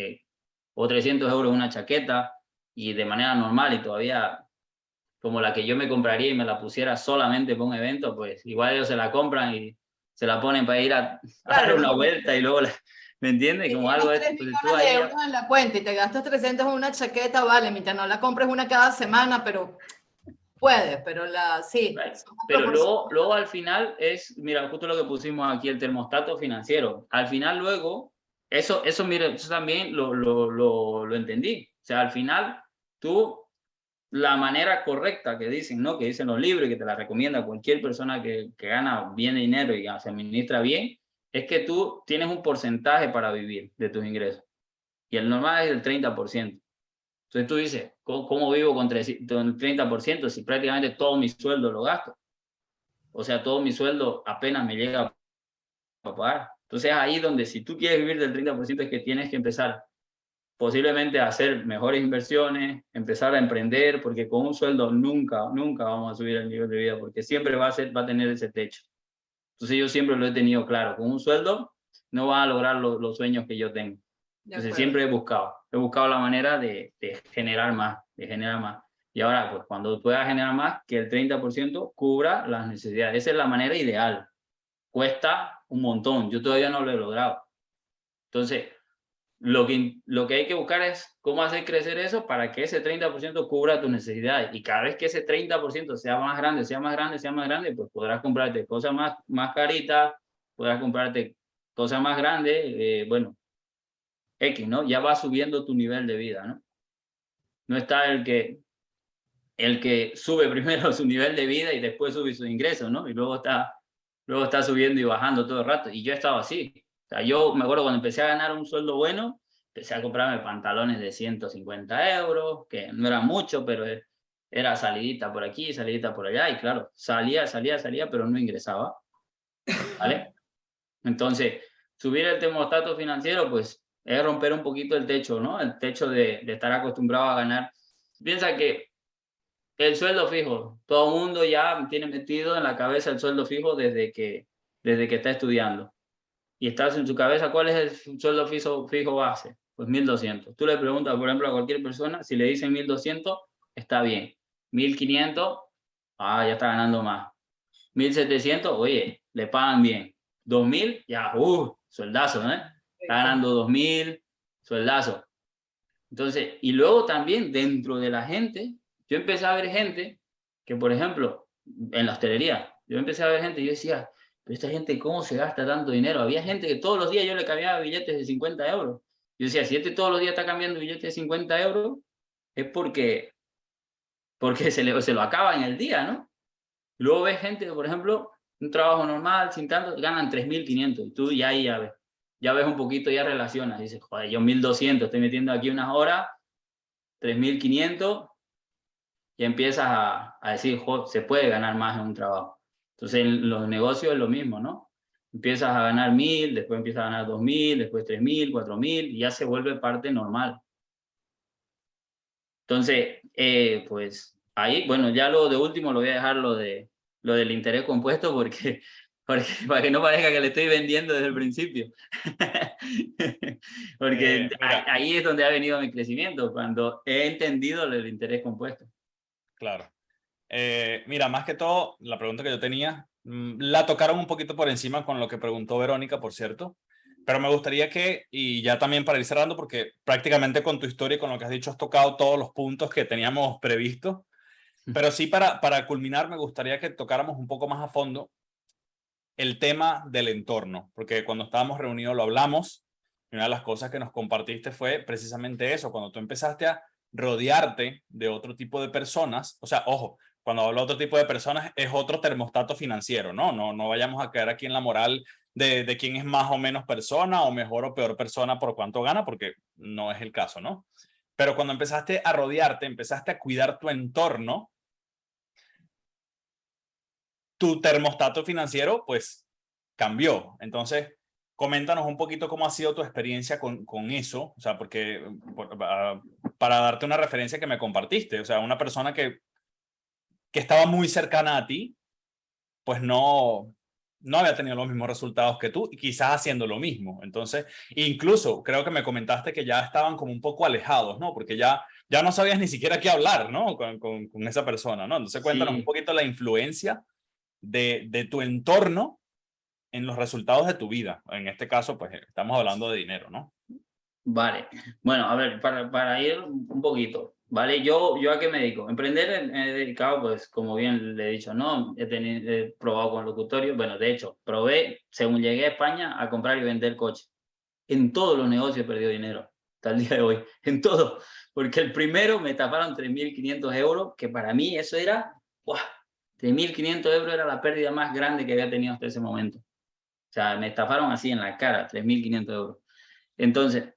300 euros en una chaqueta y de manera normal y todavía como la que yo me compraría y me la pusiera solamente para un evento, pues igual ellos se la compran y se la ponen para ir a dar Claro, una vuelta y luego, ¿me entiendes? si Como algo tienes de 3 entonces tú millones de ahí euros en la cuenta y te gastas 300 en una chaqueta, vale, mientras no la compres una cada semana, pero puedes, pero sí, right. son las Pero proporciones. luego al final es, mira, justo lo que pusimos aquí, el termostato financiero. Al final luego, mira, eso también lo entendí. O sea, al final tú, la manera correcta que dicen, ¿no? Que dicen los libros y que te la recomienda cualquier persona que gana bien dinero y se administra bien, es que tú tienes un porcentaje para vivir de tus ingresos. Y el normal es el 30%. Entonces tú dices, ¿cómo vivo con el 30% si prácticamente todo mi sueldo lo gasto? O sea, todo mi sueldo apenas me llega a pagar. Entonces ahí donde si tú quieres vivir del 30% es que tienes que empezar posiblemente a hacer mejores inversiones, empezar a emprender, porque con un sueldo nunca vamos a subir el nivel de vida, porque siempre va a tener ese techo. Entonces yo siempre lo he tenido claro, con un sueldo no vas a lograr los sueños que yo tengo. Entonces siempre he buscado la manera de generar más, Y ahora, pues cuando pueda generar más, que el 30% cubra las necesidades. Esa es la manera ideal. Cuesta un montón, yo todavía no lo he logrado. Entonces, lo que hay que buscar es cómo hacer crecer eso para que ese 30% cubra tus necesidades. Y cada vez que ese 30% sea más grande, pues podrás comprarte cosas más caritas, podrás comprarte cosas más grandes, bueno, X, ¿no? Ya va subiendo tu nivel de vida, ¿no? No está el que sube primero su nivel de vida y después sube sus ingresos, ¿no? Y luego está subiendo y bajando todo el rato. Y yo he estado así. O sea, yo me acuerdo cuando empecé a ganar un sueldo bueno, empecé a comprarme pantalones de 150 euros, que no era mucho, pero era salidita por aquí, salidita por allá, y claro, salía, pero no ingresaba, ¿vale? Entonces, subir el termostato financiero, pues, es romper un poquito el techo, ¿no? El techo de estar acostumbrado a ganar. Piensa que el sueldo fijo, todo el mundo ya tiene metido en la cabeza el sueldo fijo desde que está estudiando. Y estás en su cabeza, ¿cuál es el sueldo fijo base? Pues 1.200. Tú le preguntas, por ejemplo, a cualquier persona, si le dicen 1.200, está bien. 1.500, ya está ganando más. 1.700, oye, le pagan bien. 2.000, ya, sueldazo, ¿eh? Está ganando 2.000, sueldazo. Entonces, y luego también dentro de la gente, yo empecé a ver gente que, por ejemplo, en la hostelería, yo empecé a ver gente y yo decía, pero esta gente, ¿cómo se gasta tanto dinero? Había gente que todos los días yo le cambiaba billetes de 50 euros. Yo decía, si este todos los días está cambiando billetes de 50 euros, es porque se lo acaba en el día, ¿no? Luego ves gente que, por ejemplo, un trabajo normal, sin tanto, ganan 3.500 y tú ya ahí ya ves un poquito, ya relacionas, dices, joder, yo 1.200, estoy metiendo aquí unas horas, 3.500, y empiezas a decir, joder, se puede ganar más en un trabajo. Entonces en los negocios es lo mismo, ¿no? Empiezas a ganar 1.000, después empiezas a ganar 2.000, después 3.000, 4.000, y ya se vuelve parte normal. Entonces, pues ahí, bueno, ya lo de último lo voy a dejar lo del interés compuesto porque para que no parezca que le estoy vendiendo desde el principio. Porque Mira, ahí es donde ha venido mi crecimiento, cuando he entendido el interés compuesto. claro. Mira, más que todo, la pregunta que yo tenía, la tocaron un poquito por encima con lo que preguntó Verónica, por cierto, pero me gustaría que, y ya también para ir cerrando, porque prácticamente con tu historia y con lo que has dicho has tocado todos los puntos que teníamos previstos, pero sí para culminar me gustaría que tocáramos un poco más a fondo el tema del entorno, porque cuando estábamos reunidos lo hablamos, y una de las cosas que nos compartiste fue precisamente eso, cuando tú empezaste a rodearte de otro tipo de personas, o sea, ojo, cuando hablo de otro tipo de personas es otro termostato financiero, ¿no? No vayamos a caer aquí en la moral de quién es más o menos persona o mejor o peor persona por cuánto gana, porque no es el caso, ¿no? Pero cuando empezaste a rodearte, empezaste a cuidar tu entorno, tu termostato financiero, pues, cambió. Entonces, coméntanos un poquito cómo ha sido tu experiencia con eso, o sea, porque para darte una referencia que me compartiste, o sea, una persona que estaba muy cercana a ti, pues no no había tenido los mismos resultados que tú y quizás haciendo lo mismo. Entonces, incluso creo que me comentaste que ya estaban como un poco alejados, ¿no? Porque ya no sabías ni siquiera qué hablar, ¿no? Con esa persona, ¿no? Entonces, cuéntanos un Sí. poquito la influencia de tu entorno en los resultados de tu vida. En este caso, pues estamos hablando de dinero, ¿no? Vale, bueno, a ver, para ir un poquito, ¿vale? Yo a qué me dedico. Emprender he dedicado, pues, como bien le he dicho, ¿no? He probado con locutorio. Bueno, de hecho, probé, según llegué a España, a comprar y vender coches. En todos los negocios he perdido dinero, hasta el día de hoy, en todo. Porque el primero me estafaron 3.500 euros, que para mí eso era, ¡buah! 3.500 euros era la pérdida más grande que había tenido hasta ese momento. O sea, me estafaron así en la cara, 3.500 euros. Entonces,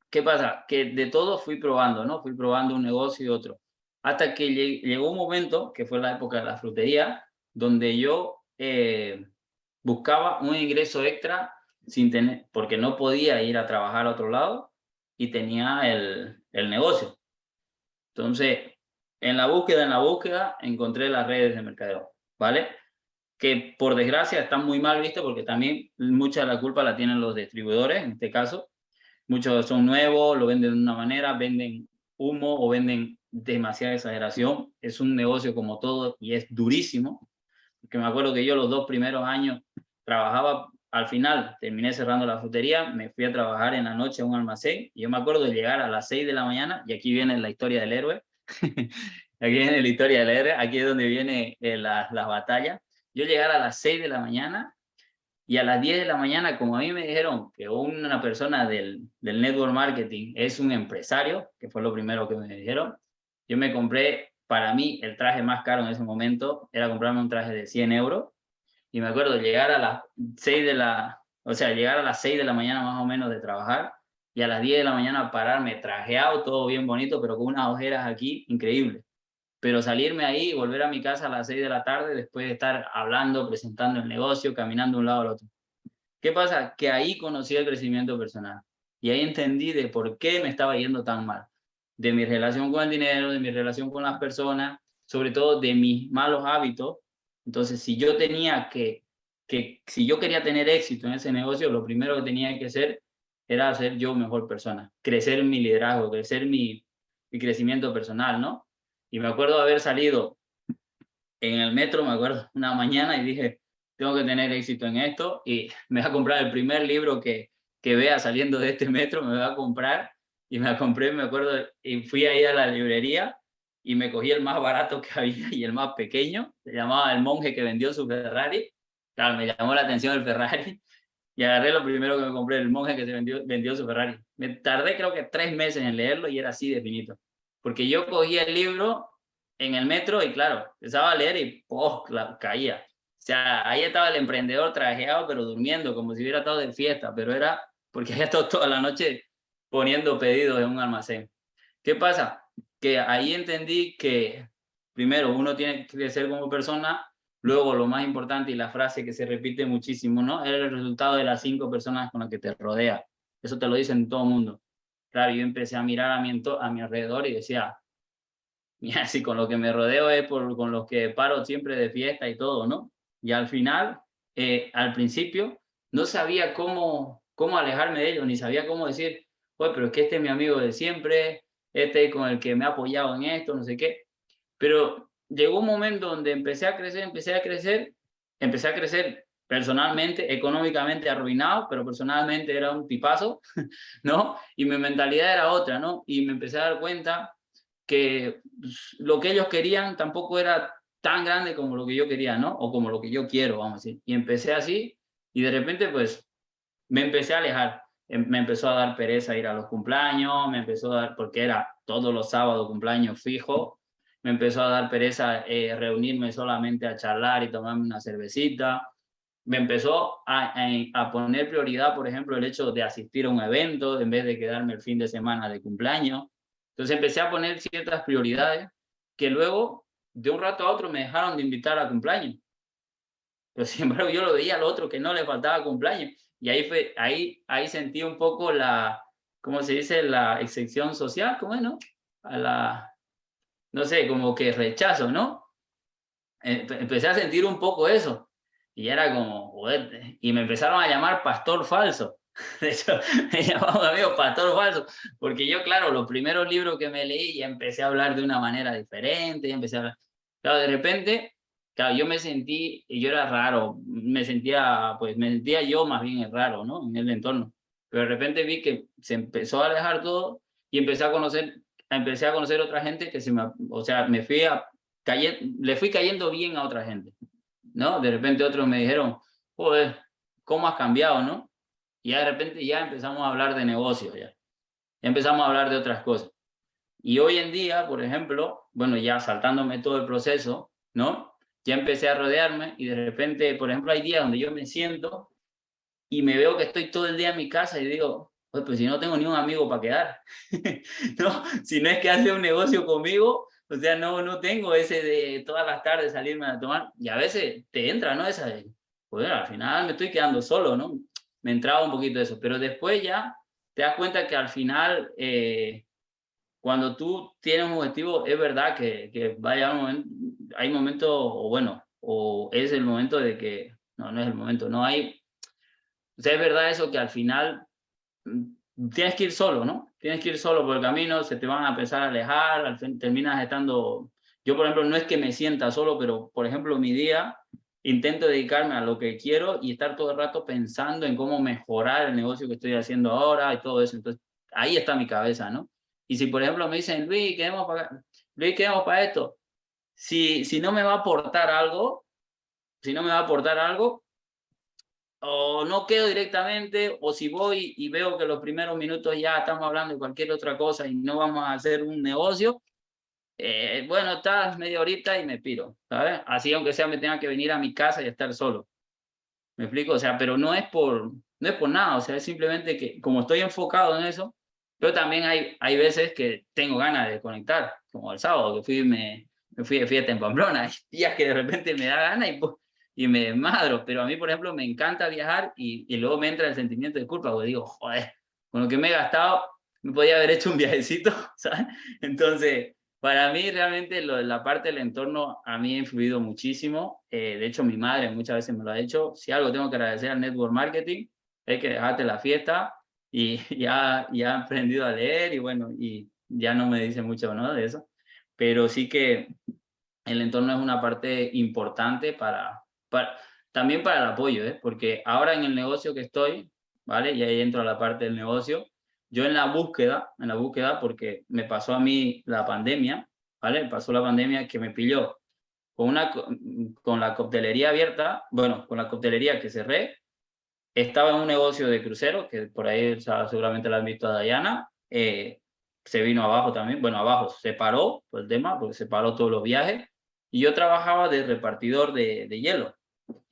¿qué pasa? Que de todo fui probando, ¿no? Fui probando un negocio y otro. Hasta que llegó un momento, que fue la época de la frutería, donde yo buscaba un ingreso extra sin tener, porque no podía ir a trabajar a otro lado y tenía el negocio. Entonces, en la búsqueda, encontré las redes de mercadeo, ¿vale? Que por desgracia están muy mal vistas porque también mucha de la culpa la tienen los distribuidores, en este caso. Muchos son nuevos, lo venden de una manera, venden humo o venden demasiada exageración. Es un negocio como todo y es durísimo. Porque me acuerdo que yo los 2 primeros años trabajaba, al final terminé cerrando la frutería, me fui a trabajar en la noche a un almacén y yo me acuerdo de llegar a las 6 de la mañana y aquí viene la historia del héroe. Aquí viene la historia del héroe, aquí es donde viene las batallas. Yo llegar a las 6 de la mañana y a las 10 de la mañana, como a mí me dijeron que una persona del network marketing es un empresario, que fue lo primero que me dijeron, yo me compré, para mí, el traje más caro en ese momento era comprarme un traje de 100 euros. Y me acuerdo llegar a las 6 de la, o sea, llegar a las 6 de la mañana más o menos de trabajar y a las 10 de la mañana pararme trajeado, todo bien bonito, pero con unas ojeras aquí increíbles. Pero salirme ahí y volver a mi casa a las 6 de la tarde después de estar hablando, presentando el negocio, caminando de un lado al otro. ¿Qué pasa? Que ahí conocí el crecimiento personal y ahí entendí de por qué me estaba yendo tan mal. De mi relación con el dinero, de mi relación con las personas, sobre todo de mis malos hábitos. Entonces, si yo tenía si yo quería tener éxito en ese negocio, lo primero que tenía que hacer era ser yo mejor persona, crecer mi liderazgo, crecer mi crecimiento personal, ¿no? Y me acuerdo de haber salido en el metro, me acuerdo, una mañana y dije, tengo que tener éxito en esto y me voy a comprar el primer libro que vea saliendo de este metro, me voy a comprar y me la compré, me acuerdo, y fui ahí a la librería y me cogí el más barato que había y el más pequeño, se llamaba El monje que vendió su Ferrari. Claro, me llamó la atención el Ferrari y agarré lo primero que me compré, El monje que se vendió su Ferrari. Me tardé creo que 3 meses en leerlo y era así de finito, porque yo cogí el libro en el metro y claro, empezaba a leer y caía. O sea, ahí estaba el emprendedor trajeado, pero durmiendo, como si hubiera estado de fiesta, pero era porque había estado toda la noche poniendo pedidos en un almacén. ¿Qué pasa? Que ahí entendí que primero uno tiene que crecer como persona, luego lo más importante y la frase que se repite muchísimo, ¿no? Es el resultado de las 5 personas con las que te rodeas. Eso te lo dicen todo el mundo. Claro, yo empecé a mirar a mi alrededor y decía, mira, si con lo que me rodeo es con los que paro siempre de fiesta y todo, ¿no? Y al final, al principio, no sabía cómo alejarme de ellos, ni sabía cómo decir, pues, pero es que este es mi amigo de siempre, este es con el que me ha apoyado en esto, no sé qué. Pero llegó un momento donde empecé a crecer personalmente, económicamente arruinado, pero personalmente era un tipazo, ¿no? Y mi mentalidad era otra, ¿no? Y me empecé a dar cuenta que lo que ellos querían tampoco era tan grande como lo que yo quería, ¿no? O como lo que yo quiero, vamos a decir. Y empecé así y de repente pues me empecé a alejar. Me empezó a dar pereza ir a los cumpleaños, me empezó a dar, porque era todos los sábados cumpleaños fijo, me empezó a dar pereza reunirme solamente a charlar y tomarme una cervecita. Me empezó a poner prioridad, por ejemplo, el hecho de asistir a un evento en vez de quedarme el fin de semana de cumpleaños. Entonces empecé a poner ciertas prioridades que luego, de un rato a otro, me dejaron de invitar a cumpleaños. Pero sin embargo, yo lo veía al otro que no le faltaba cumpleaños. Y ahí sentí un poco ¿cómo se dice? La excepción social, ¿cómo es, no? No sé, como que rechazo, ¿no? Empecé a sentir un poco eso. Y era como, joder, y me empezaron a llamar pastor falso. De hecho, me llamaban amigo pastor falso, porque yo, claro, los primeros libros que me leí ya empecé a hablar de una manera diferente, ya empecé a hablar. Claro, de repente, claro, yo me sentí, y yo era raro, me sentía yo más bien raro, ¿no? En el entorno. Pero de repente vi que se empezó a alejar todo y empecé a conocer otra gente que o sea, le fui cayendo bien a otra gente, ¿no? De repente otros me dijeron, joder, ¿cómo has cambiado, no? Y ya de repente ya empezamos a hablar de negocios, ya empezamos a hablar de otras cosas. Y hoy en día, por ejemplo, bueno, ya saltándome todo el proceso, ¿no? Ya empecé a rodearme y de repente, por ejemplo, hay días donde yo me siento y me veo que estoy todo el día en mi casa y digo, pues si no tengo ni un amigo para quedar, ¿no? Si no es que hace un negocio conmigo, o sea, no tengo ese de todas las tardes salirme a tomar, y a veces te entra, ¿no? Esa de, pues al final me estoy quedando solo, ¿no? Me entraba un poquito eso, pero después ya te das cuenta que al final, cuando tú tienes un objetivo, es verdad que vaya un momento, hay momentos, o bueno, o es el momento de que, no es el momento, no hay, o sea, es verdad eso que al final tienes que ir solo, ¿no? Tienes que ir solo por el camino, se te van a empezar a alejar, al fin terminas estando... Yo, por ejemplo, no es que me sienta solo, pero, por ejemplo, mi día intento dedicarme a lo que quiero y estar todo el rato pensando en cómo mejorar el negocio que estoy haciendo ahora y todo eso. Entonces, ahí está mi cabeza, ¿no? Y si, por ejemplo, me dicen, Luis, quedemos para esto. Si no me va a aportar algo, o no quedo directamente, o si voy y veo que los primeros minutos ya estamos hablando de cualquier otra cosa y no vamos a hacer un negocio, bueno, estás media horita y me piro, ¿sabes? Así aunque sea me tenga que venir a mi casa y estar solo. ¿Me explico? O sea, pero no es por nada, o sea, es simplemente que como estoy enfocado en eso, pero también hay veces que tengo ganas de conectar, como el sábado que me fui de fiesta en Pamplona, hay días que de repente me da ganas y me desmadro, pero a mí, por ejemplo, me encanta viajar y luego me entra el sentimiento de culpa, porque digo, joder, con lo que me he gastado, me podía haber hecho un viajecito, ¿sabes? Entonces, para mí realmente la parte del entorno a mí ha influido muchísimo. De hecho, mi madre muchas veces me lo ha dicho. Si algo tengo que agradecer al network marketing, es que dejaste la fiesta y ya he aprendido a leer y bueno, y ya no me dice mucho, ¿no? De eso. Pero sí que el entorno es una parte importante también para el apoyo, ¿eh? Porque ahora en el negocio que estoy, ¿vale? Y ahí entro a la parte del negocio. Yo en la búsqueda, porque me pasó a mí la pandemia, ¿vale? Pasó la pandemia que me pilló con la coctelería abierta, bueno, con la coctelería que cerré, estaba en un negocio de crucero, que por ahí, o sea, seguramente la han visto a Dayana, se vino abajo también, bueno, abajo se paró por el tema, porque se paró todos los viajes, y yo trabajaba de repartidor de hielo,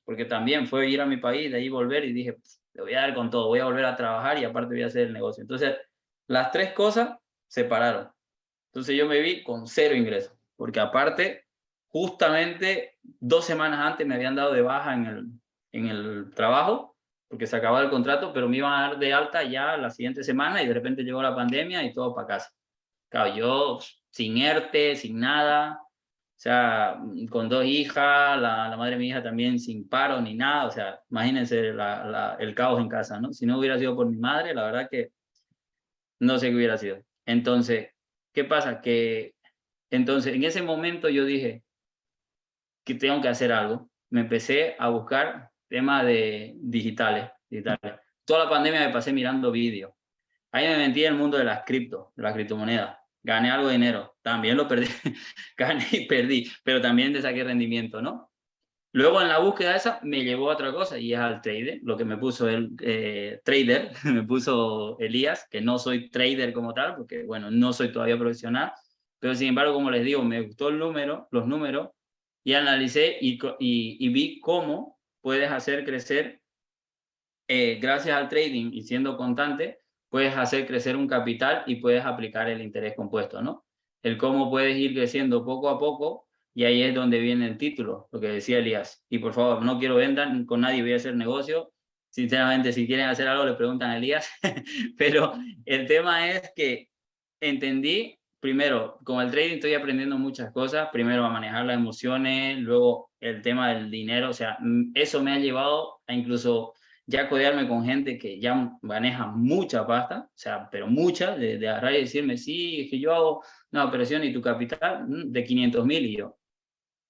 porque también fue ir a mi país, de ahí volver, y dije, le voy a dar con todo, voy a volver a trabajar y aparte voy a hacer el negocio. Entonces, las tres cosas se pararon. Entonces yo me vi con cero ingresos, porque aparte, justamente 2 semanas antes me habían dado de baja en el trabajo, porque se acababa el contrato, pero me iban a dar de alta ya la siguiente semana y de repente llegó la pandemia y todo para casa. Claro, yo sin ERTE, sin nada, o sea, con 2 hijas, la madre de mi hija también sin paro ni nada, o sea, imagínense el caos en casa, ¿no? Si no hubiera sido por mi madre, la verdad que no sé qué hubiera sido. Entonces, ¿qué pasa? Entonces, en ese momento yo dije que tengo que hacer algo. Me empecé a buscar temas digitales. Toda la pandemia me pasé mirando vídeos. Ahí me metí en el mundo de las criptomonedas. Gané algo de dinero. También lo perdí. Gané y perdí, pero también le saqué rendimiento, ¿no? Luego en la búsqueda esa me llevó a otra cosa y es al trader, lo que me puso el trader, me puso Elías, que no soy trader como tal, porque bueno, no soy todavía profesional, pero sin embargo, como les digo, me gustó los números, y analicé y vi cómo puedes hacer crecer, gracias al trading y siendo constante, puedes hacer crecer un capital y puedes aplicar el interés compuesto, ¿no? El cómo puedes ir creciendo poco a poco. Y ahí es donde viene el título, lo que decía Elías. Y por favor, no quiero vender con nadie, voy a hacer negocio. Sinceramente, si quieren hacer algo, le preguntan a Elías. Pero el tema es que entendí, primero, con el trading estoy aprendiendo muchas cosas. Primero, a manejar las emociones, luego el tema del dinero, o sea, eso me ha llevado a incluso ya codearme con gente que ya maneja mucha pasta, o sea, pero mucha, de agarrar y decirme, sí, es que yo hago una operación y tu capital de 500.000 y yo,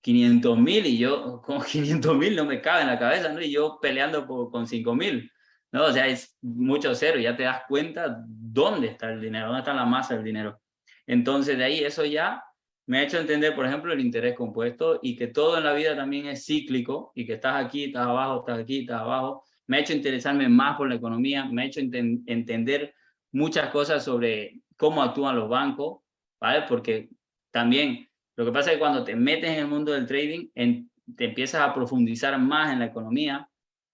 500.000 y yo con 500.000 no me cabe en la cabeza, ¿no? Y yo peleando con 5.000, ¿no? O sea, es mucho cero, ya te das cuenta dónde está el dinero, dónde está la masa del dinero. Entonces, de ahí eso ya me ha hecho entender, por ejemplo, el interés compuesto y que todo en la vida también es cíclico y que estás aquí, estás abajo, estás aquí, estás abajo. Me ha hecho interesarme más por la economía, me ha hecho entender muchas cosas sobre cómo actúan los bancos, ¿vale? Porque también lo que pasa es que cuando te metes en el mundo del trading, te empiezas a profundizar más en la economía.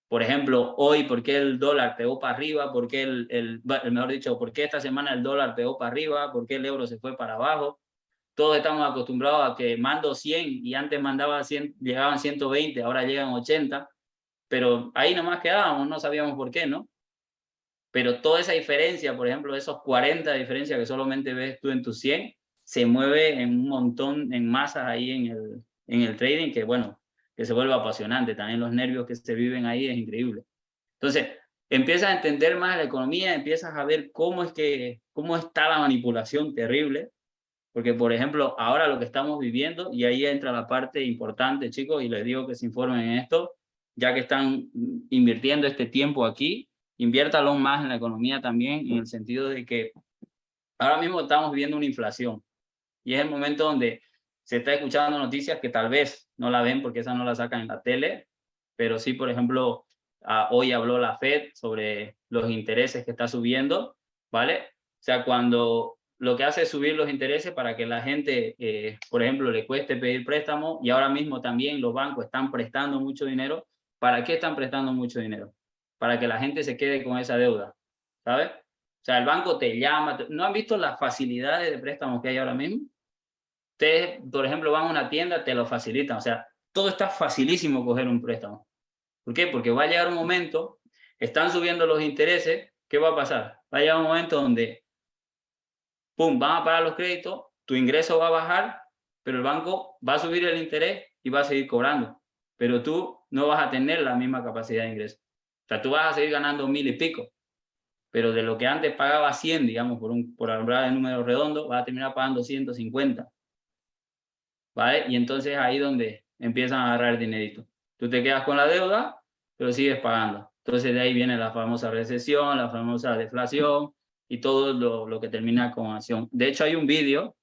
Por ejemplo, hoy, ¿por qué el dólar pegó para arriba? ¿Por qué mejor dicho, por qué esta semana el dólar pegó para arriba? ¿Por qué el euro se fue para abajo? Todos estamos acostumbrados a que mando 100 y antes mandaba 100, llegaban 120, ahora llegan 80, pero ahí nomás quedábamos, no sabíamos por qué, ¿no? Pero toda esa diferencia, por ejemplo, esos 40 diferencias que solamente ves tú en tus 100, se mueve en un montón, en masas ahí en el trading, que bueno, que se vuelve apasionante. También los nervios que se viven ahí es increíble. Entonces, empiezas a entender más la economía, empiezas a ver cómo está la manipulación terrible, porque, por ejemplo, ahora lo que estamos viviendo, y ahí entra la parte importante, chicos, y les digo que se informen en esto, ya que están invirtiendo este tiempo aquí, inviértalo más en la economía también, en el sentido de que ahora mismo estamos viviendo una inflación, y es el momento donde se está escuchando noticias que tal vez no la ven porque esa no la sacan en la tele, pero sí, por ejemplo, hoy habló la Fed sobre los intereses que está subiendo, ¿vale? O sea, cuando lo que hace es subir los intereses para que la gente, por ejemplo, le cueste pedir préstamo, y ahora mismo también los bancos están prestando mucho dinero. ¿Para qué están prestando mucho dinero? Para que la gente se quede con esa deuda, ¿sabes? O sea, el banco te llama, ¿no han visto las facilidades de préstamos que hay ahora mismo? Ustedes, por ejemplo, van a una tienda, te lo facilitan, o sea, todo está facilísimo coger un préstamo. ¿Por qué? Porque va a llegar un momento, están subiendo los intereses, ¿qué va a pasar? Va a llegar un momento donde, pum, van a pagar los créditos, tu ingreso va a bajar, pero el banco va a subir el interés y va a seguir cobrando. Pero tú no vas a tener la misma capacidad de ingreso. O sea, tú vas a seguir ganando 1.000 y pico, pero de lo que antes pagaba 100, digamos, por hablar de números redondos, vas a terminar pagando 150. ¿Vale? Y entonces ahí donde empiezan a agarrar el dinerito. Tú te quedas con la deuda, pero sigues pagando. Entonces de ahí viene la famosa recesión, la famosa deflación y todo lo que termina con acción. De hecho, hay un vídeo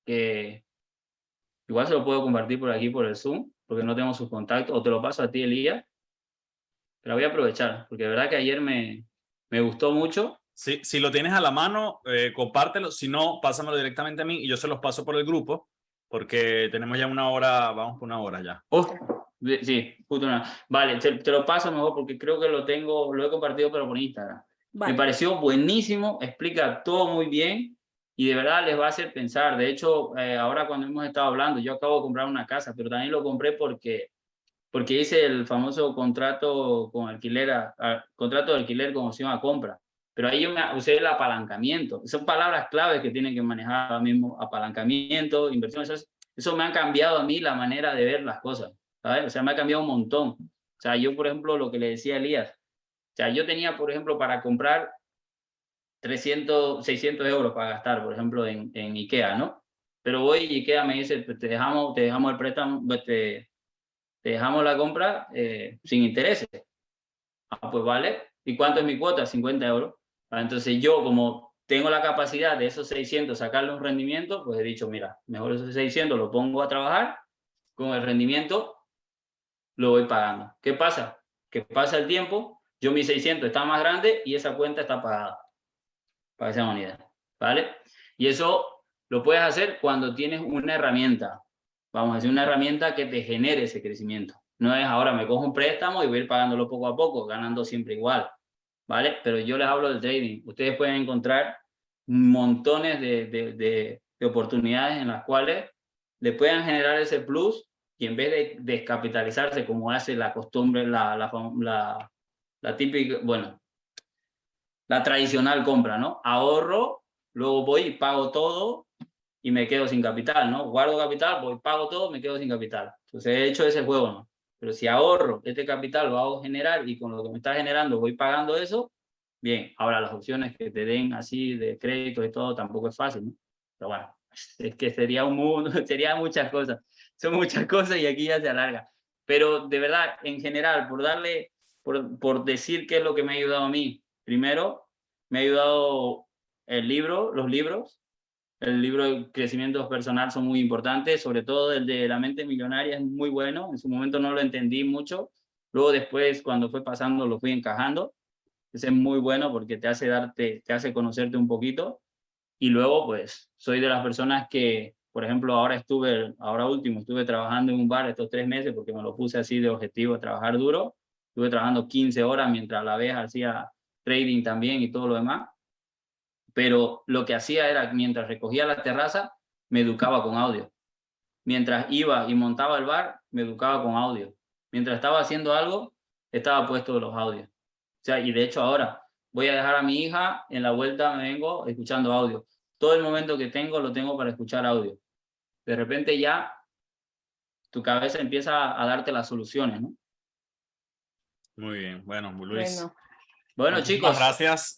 que igual se lo puedo compartir por aquí, por el Zoom, porque no tengo sus contactos, o te lo paso a ti, Elías. Pero voy a aprovechar, porque de verdad que ayer me gustó mucho. Sí, si lo tienes a la mano, compártelo. Si no, pásamelo directamente a mí y yo se los paso por el grupo, porque tenemos ya una hora, vamos por una hora ya. Sí, justo una. Vale, te lo paso mejor porque creo que lo he compartido, pero por Instagram. Vale. Me pareció buenísimo, explica todo muy bien y de verdad les va a hacer pensar. De hecho, ahora cuando hemos estado hablando, yo acabo de comprar una casa, pero también lo compré porque hice el famoso contrato con alquiler, contrato de alquiler con opción a compra. Pero ahí yo usé el apalancamiento. Son palabras claves que tienen que manejar ahora mismo: apalancamiento, inversión. Eso me ha cambiado a mí la manera de ver las cosas, ¿sabes? O sea, me ha cambiado un montón. O sea, yo, por ejemplo, lo que le decía a Elías, o sea, yo tenía, por ejemplo, para comprar 300, 600 euros para gastar, por ejemplo, en IKEA, ¿no? Pero voy y IKEA me dice, te dejamos el préstamo, te dejamos la compra sin intereses. Pues vale. ¿Y cuánto es mi cuota? 50 euros. Entonces yo, como tengo la capacidad de esos 600 sacarle un rendimiento, pues he dicho, mira, mejor esos 600 lo pongo a trabajar, con el rendimiento lo voy pagando. ¿Qué pasa? Que pasa el tiempo, yo mis 600 está más grande y esa cuenta está pagada para esa unidad, ¿vale? Y eso lo puedes hacer cuando tienes una herramienta, vamos a decir, una herramienta que te genere ese crecimiento. No es ahora me cojo un préstamo y voy a ir pagándolo poco a poco, ganando siempre igual, ¿vale? Pero yo les hablo del trading. Ustedes pueden encontrar montones de oportunidades en las cuales le puedan generar ese plus y en vez de descapitalizarse como hace la costumbre, la típica, bueno, la tradicional compra, ¿no? Ahorro, luego voy y pago todo y me quedo sin capital, ¿no? Guardo capital, voy, pago todo, me quedo sin capital. Entonces he hecho ese juego, ¿no? Pero si ahorro este capital, lo hago generar y con lo que me está generando voy pagando eso, bien. Ahora las opciones que te den así de crédito y todo tampoco es fácil, ¿no? Pero bueno, es que sería un mundo, sería muchas cosas. Son muchas cosas y aquí ya se alarga. Pero de verdad, en general, por decir qué es lo que me ha ayudado a mí. Primero, me ha ayudado los libros. El libro de crecimiento personal son muy importantes, sobre todo el de La mente millonaria es muy bueno. En su momento no lo entendí mucho. Luego después, cuando fue pasando, lo fui encajando. Ese es muy bueno porque te hace conocerte un poquito. Y luego, pues, soy de las personas que, por ejemplo, ahora último, estuve trabajando en un bar estos 3 meses porque me lo puse así de objetivo, trabajar duro. Estuve trabajando 15 horas mientras a la vez hacía trading también y todo lo demás. Pero lo que hacía era, mientras recogía la terraza, me educaba con audio. Mientras iba y montaba el bar, me educaba con audio. Mientras estaba haciendo algo, estaba puesto los audios. O sea, y de hecho ahora voy a dejar a mi hija, en la vuelta me vengo escuchando audio. Todo el momento que tengo lo tengo para escuchar audio. De repente ya tu cabeza empieza a darte las soluciones, ¿no? Muy bien, bueno, Luis. Bueno, Muchísimas chicos. gracias.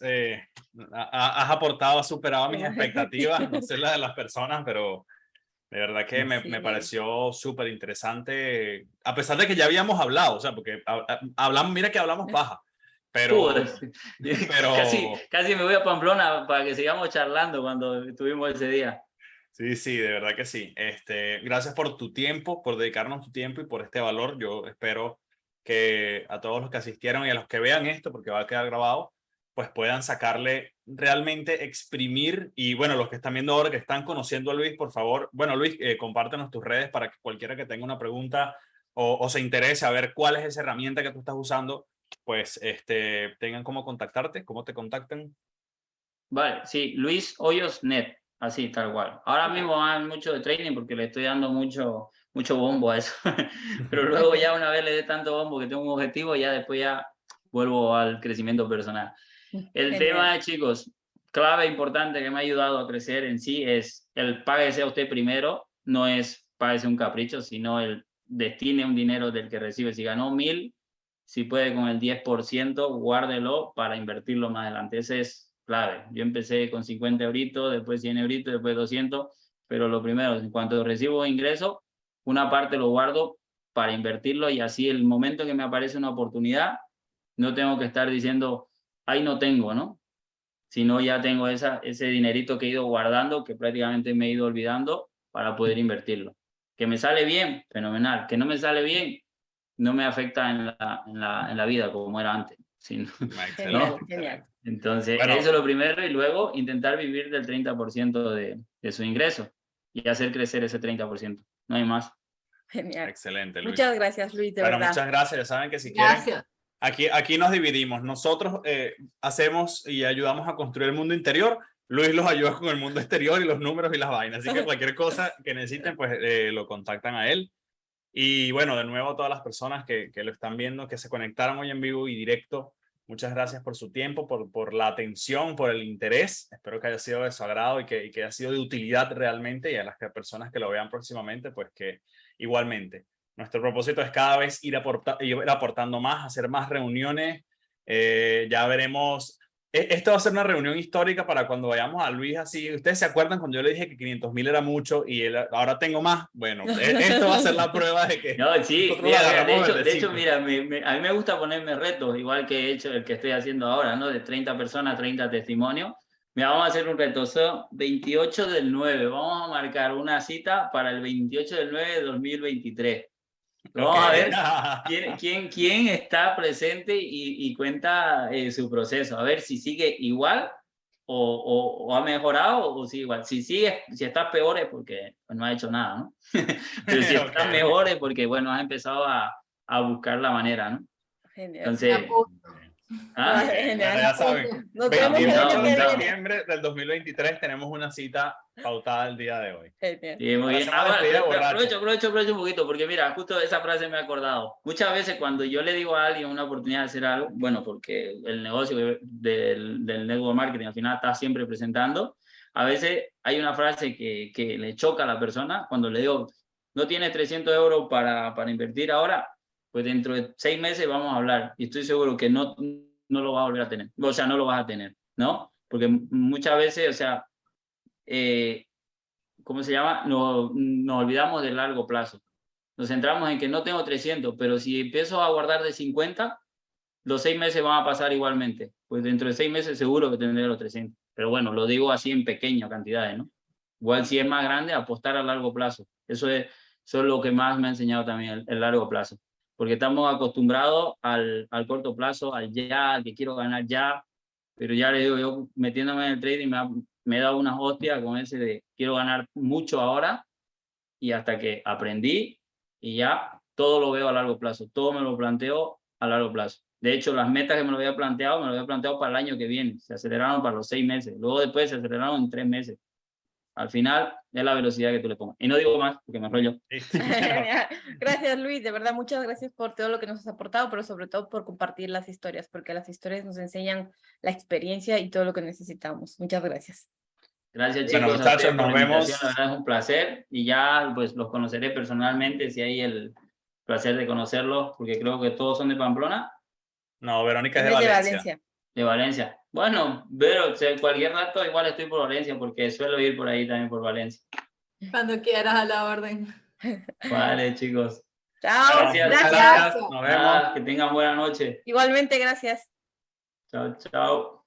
Has aportado, has superado mis expectativas, no sé las de las personas, pero de verdad que me pareció súper interesante, a pesar de que ya habíamos hablado, o sea, porque hablamos, mira que hablamos paja, pero, pero Casi me voy a Pamplona para que sigamos charlando cuando estuvimos ese día. Sí, de verdad que sí. Gracias por tu tiempo, por dedicarnos tu tiempo y por este valor. Yo espero que a todos los que asistieron y a los que vean esto, porque va a quedar grabado, pues puedan sacarle, realmente exprimir. Y bueno, los que están viendo ahora, que están conociendo a Luis, por favor, bueno, Luis, compártenos tus redes para que cualquiera que tenga una pregunta o se interese a ver cuál es esa herramienta que tú estás usando, pues tengan cómo contactarte, cómo te contactan. Vale, sí, Luis Hoyos Net, así, tal cual. Ahora mismo hay mucho de trading porque le estoy dando mucho bombo a eso. Pero luego ya una vez le dé tanto bombo que tengo un objetivo, ya después ya vuelvo al crecimiento personal. El tema, chicos, clave importante que me ha ayudado a crecer en sí es el páguese a usted primero, no es páguese un capricho, sino el destine un dinero del que recibe. Si ganó 1.000, si puede con el 10%, guárdelo para invertirlo más adelante. Ese es clave. Yo empecé con 50 euritos, después 100 euritos, después 200, pero lo primero, en cuanto recibo ingreso, una parte lo guardo para invertirlo y así el momento que me aparece una oportunidad, no tengo que estar diciendo, ahí no tengo, ¿no? Sino ya tengo ese dinerito que he ido guardando, que prácticamente me he ido olvidando para poder invertirlo. Que me sale bien, fenomenal. Que no me sale bien, no me afecta en la vida como era antes. Sino, Genial, ¿no? genial. Entonces, Bueno, eso es lo primero y luego intentar vivir del 30% de su ingreso y hacer crecer ese 30%. No hay más. Genial. Excelente, Luis. Muchas gracias, Luis, de Bueno, verdad. muchas gracias. Ya saben que si Gracias. quieren, aquí nos dividimos. Nosotros hacemos y ayudamos a construir el mundo interior. Luis los ayuda con el mundo exterior y los números y las vainas. Así que cualquier cosa que necesiten, pues lo contactan a él. Y bueno, de nuevo a todas las personas que lo están viendo, que se conectaron hoy en vivo y directo, muchas gracias por su tiempo, por la atención, por el interés. Espero que haya sido de su agrado y que haya sido de utilidad realmente, y a las personas que lo vean próximamente, pues que igualmente. Nuestro propósito es cada vez ir aportando más, hacer más reuniones. Ya veremos. Esto va a ser una reunión histórica para cuando vayamos a Luis así. ¿Ustedes se acuerdan cuando yo le dije que 500,000 era mucho y ahora tengo más? Bueno, esto va a ser la prueba de que No, sí, nosotros mira, agarramos de hecho, verdecito. mira, a mí me gusta ponerme retos, igual que he hecho el que estoy haciendo ahora, ¿no? De 30 personas, 30 testimonios. Mira, vamos a hacer un reto, son 28/9, vamos a marcar una cita para el 28/9 de 2023. Vamos a ver quién está presente y cuenta su proceso, a ver si sigue igual o ha mejorado o sigue igual. Si estás peor es porque no has hecho nada, ¿no? Pero si estás mejor es porque, bueno, has empezado a buscar la manera, ¿no? Genial. Entonces, ¿ah? Genial. Ya saben, Nos vemos el 28 año de que viene. septiembre del 2023 tenemos una cita pautada el día de hoy. Genial. Sí, muy bien. Bueno, Aprovecho un poquito, porque mira, justo esa frase me he acordado. Muchas veces cuando yo le digo a alguien una oportunidad de hacer algo, bueno, porque el negocio del network marketing al final está siempre presentando, a veces hay una frase que le choca a la persona cuando le digo, no tienes 300 euros para invertir ahora, pues dentro de 6 meses vamos a hablar y estoy seguro que no lo vas a volver a tener, o sea, no lo vas a tener, ¿no? Porque muchas veces, o sea, ¿cómo se llama? Nos olvidamos del largo plazo. Nos centramos en que no tengo 300, pero si empiezo a guardar de 50, los 6 meses van a pasar igualmente. Pues dentro de 6 meses seguro que tendré los 300. Pero bueno, lo digo así en pequeñas cantidades, ¿no? Igual si es más grande, apostar a largo plazo. Eso es lo que más me ha enseñado también el largo plazo. Porque estamos acostumbrados al corto plazo, al ya, al que quiero ganar ya. Pero ya le digo, yo metiéndome en el trading me he dado unas hostias con ese de quiero ganar mucho ahora, y hasta que aprendí y ya todo lo veo a largo plazo, todo me lo planteo a largo plazo. De hecho, las metas que me lo había planteado para el año que viene, se aceleraron para los 6 meses, luego después se aceleraron en 3 meses. Al final es la velocidad que tú le pongas. Y no digo más porque me enrollo. Gracias, Luis, de verdad, muchas gracias por todo lo que nos has aportado, pero sobre todo por compartir las historias, porque las historias nos enseñan la experiencia y todo lo que necesitamos. Muchas gracias. Gracias, chicos. Bueno, muchachos, por nos la invitación. vemos. La verdad es un placer y ya pues los conoceré personalmente si hay el placer de conocerlos, porque creo que todos son de Pamplona. No, Verónica es de Él es Valencia. De Valencia. Bueno, pero cualquier rato igual estoy por Valencia porque suelo ir por ahí también por Valencia. Cuando quieras, a la orden. Vale, chicos. Chao. Gracias. Gracias. Nos vemos. Que tengan buena noche. Igualmente, gracias. Chao, chao.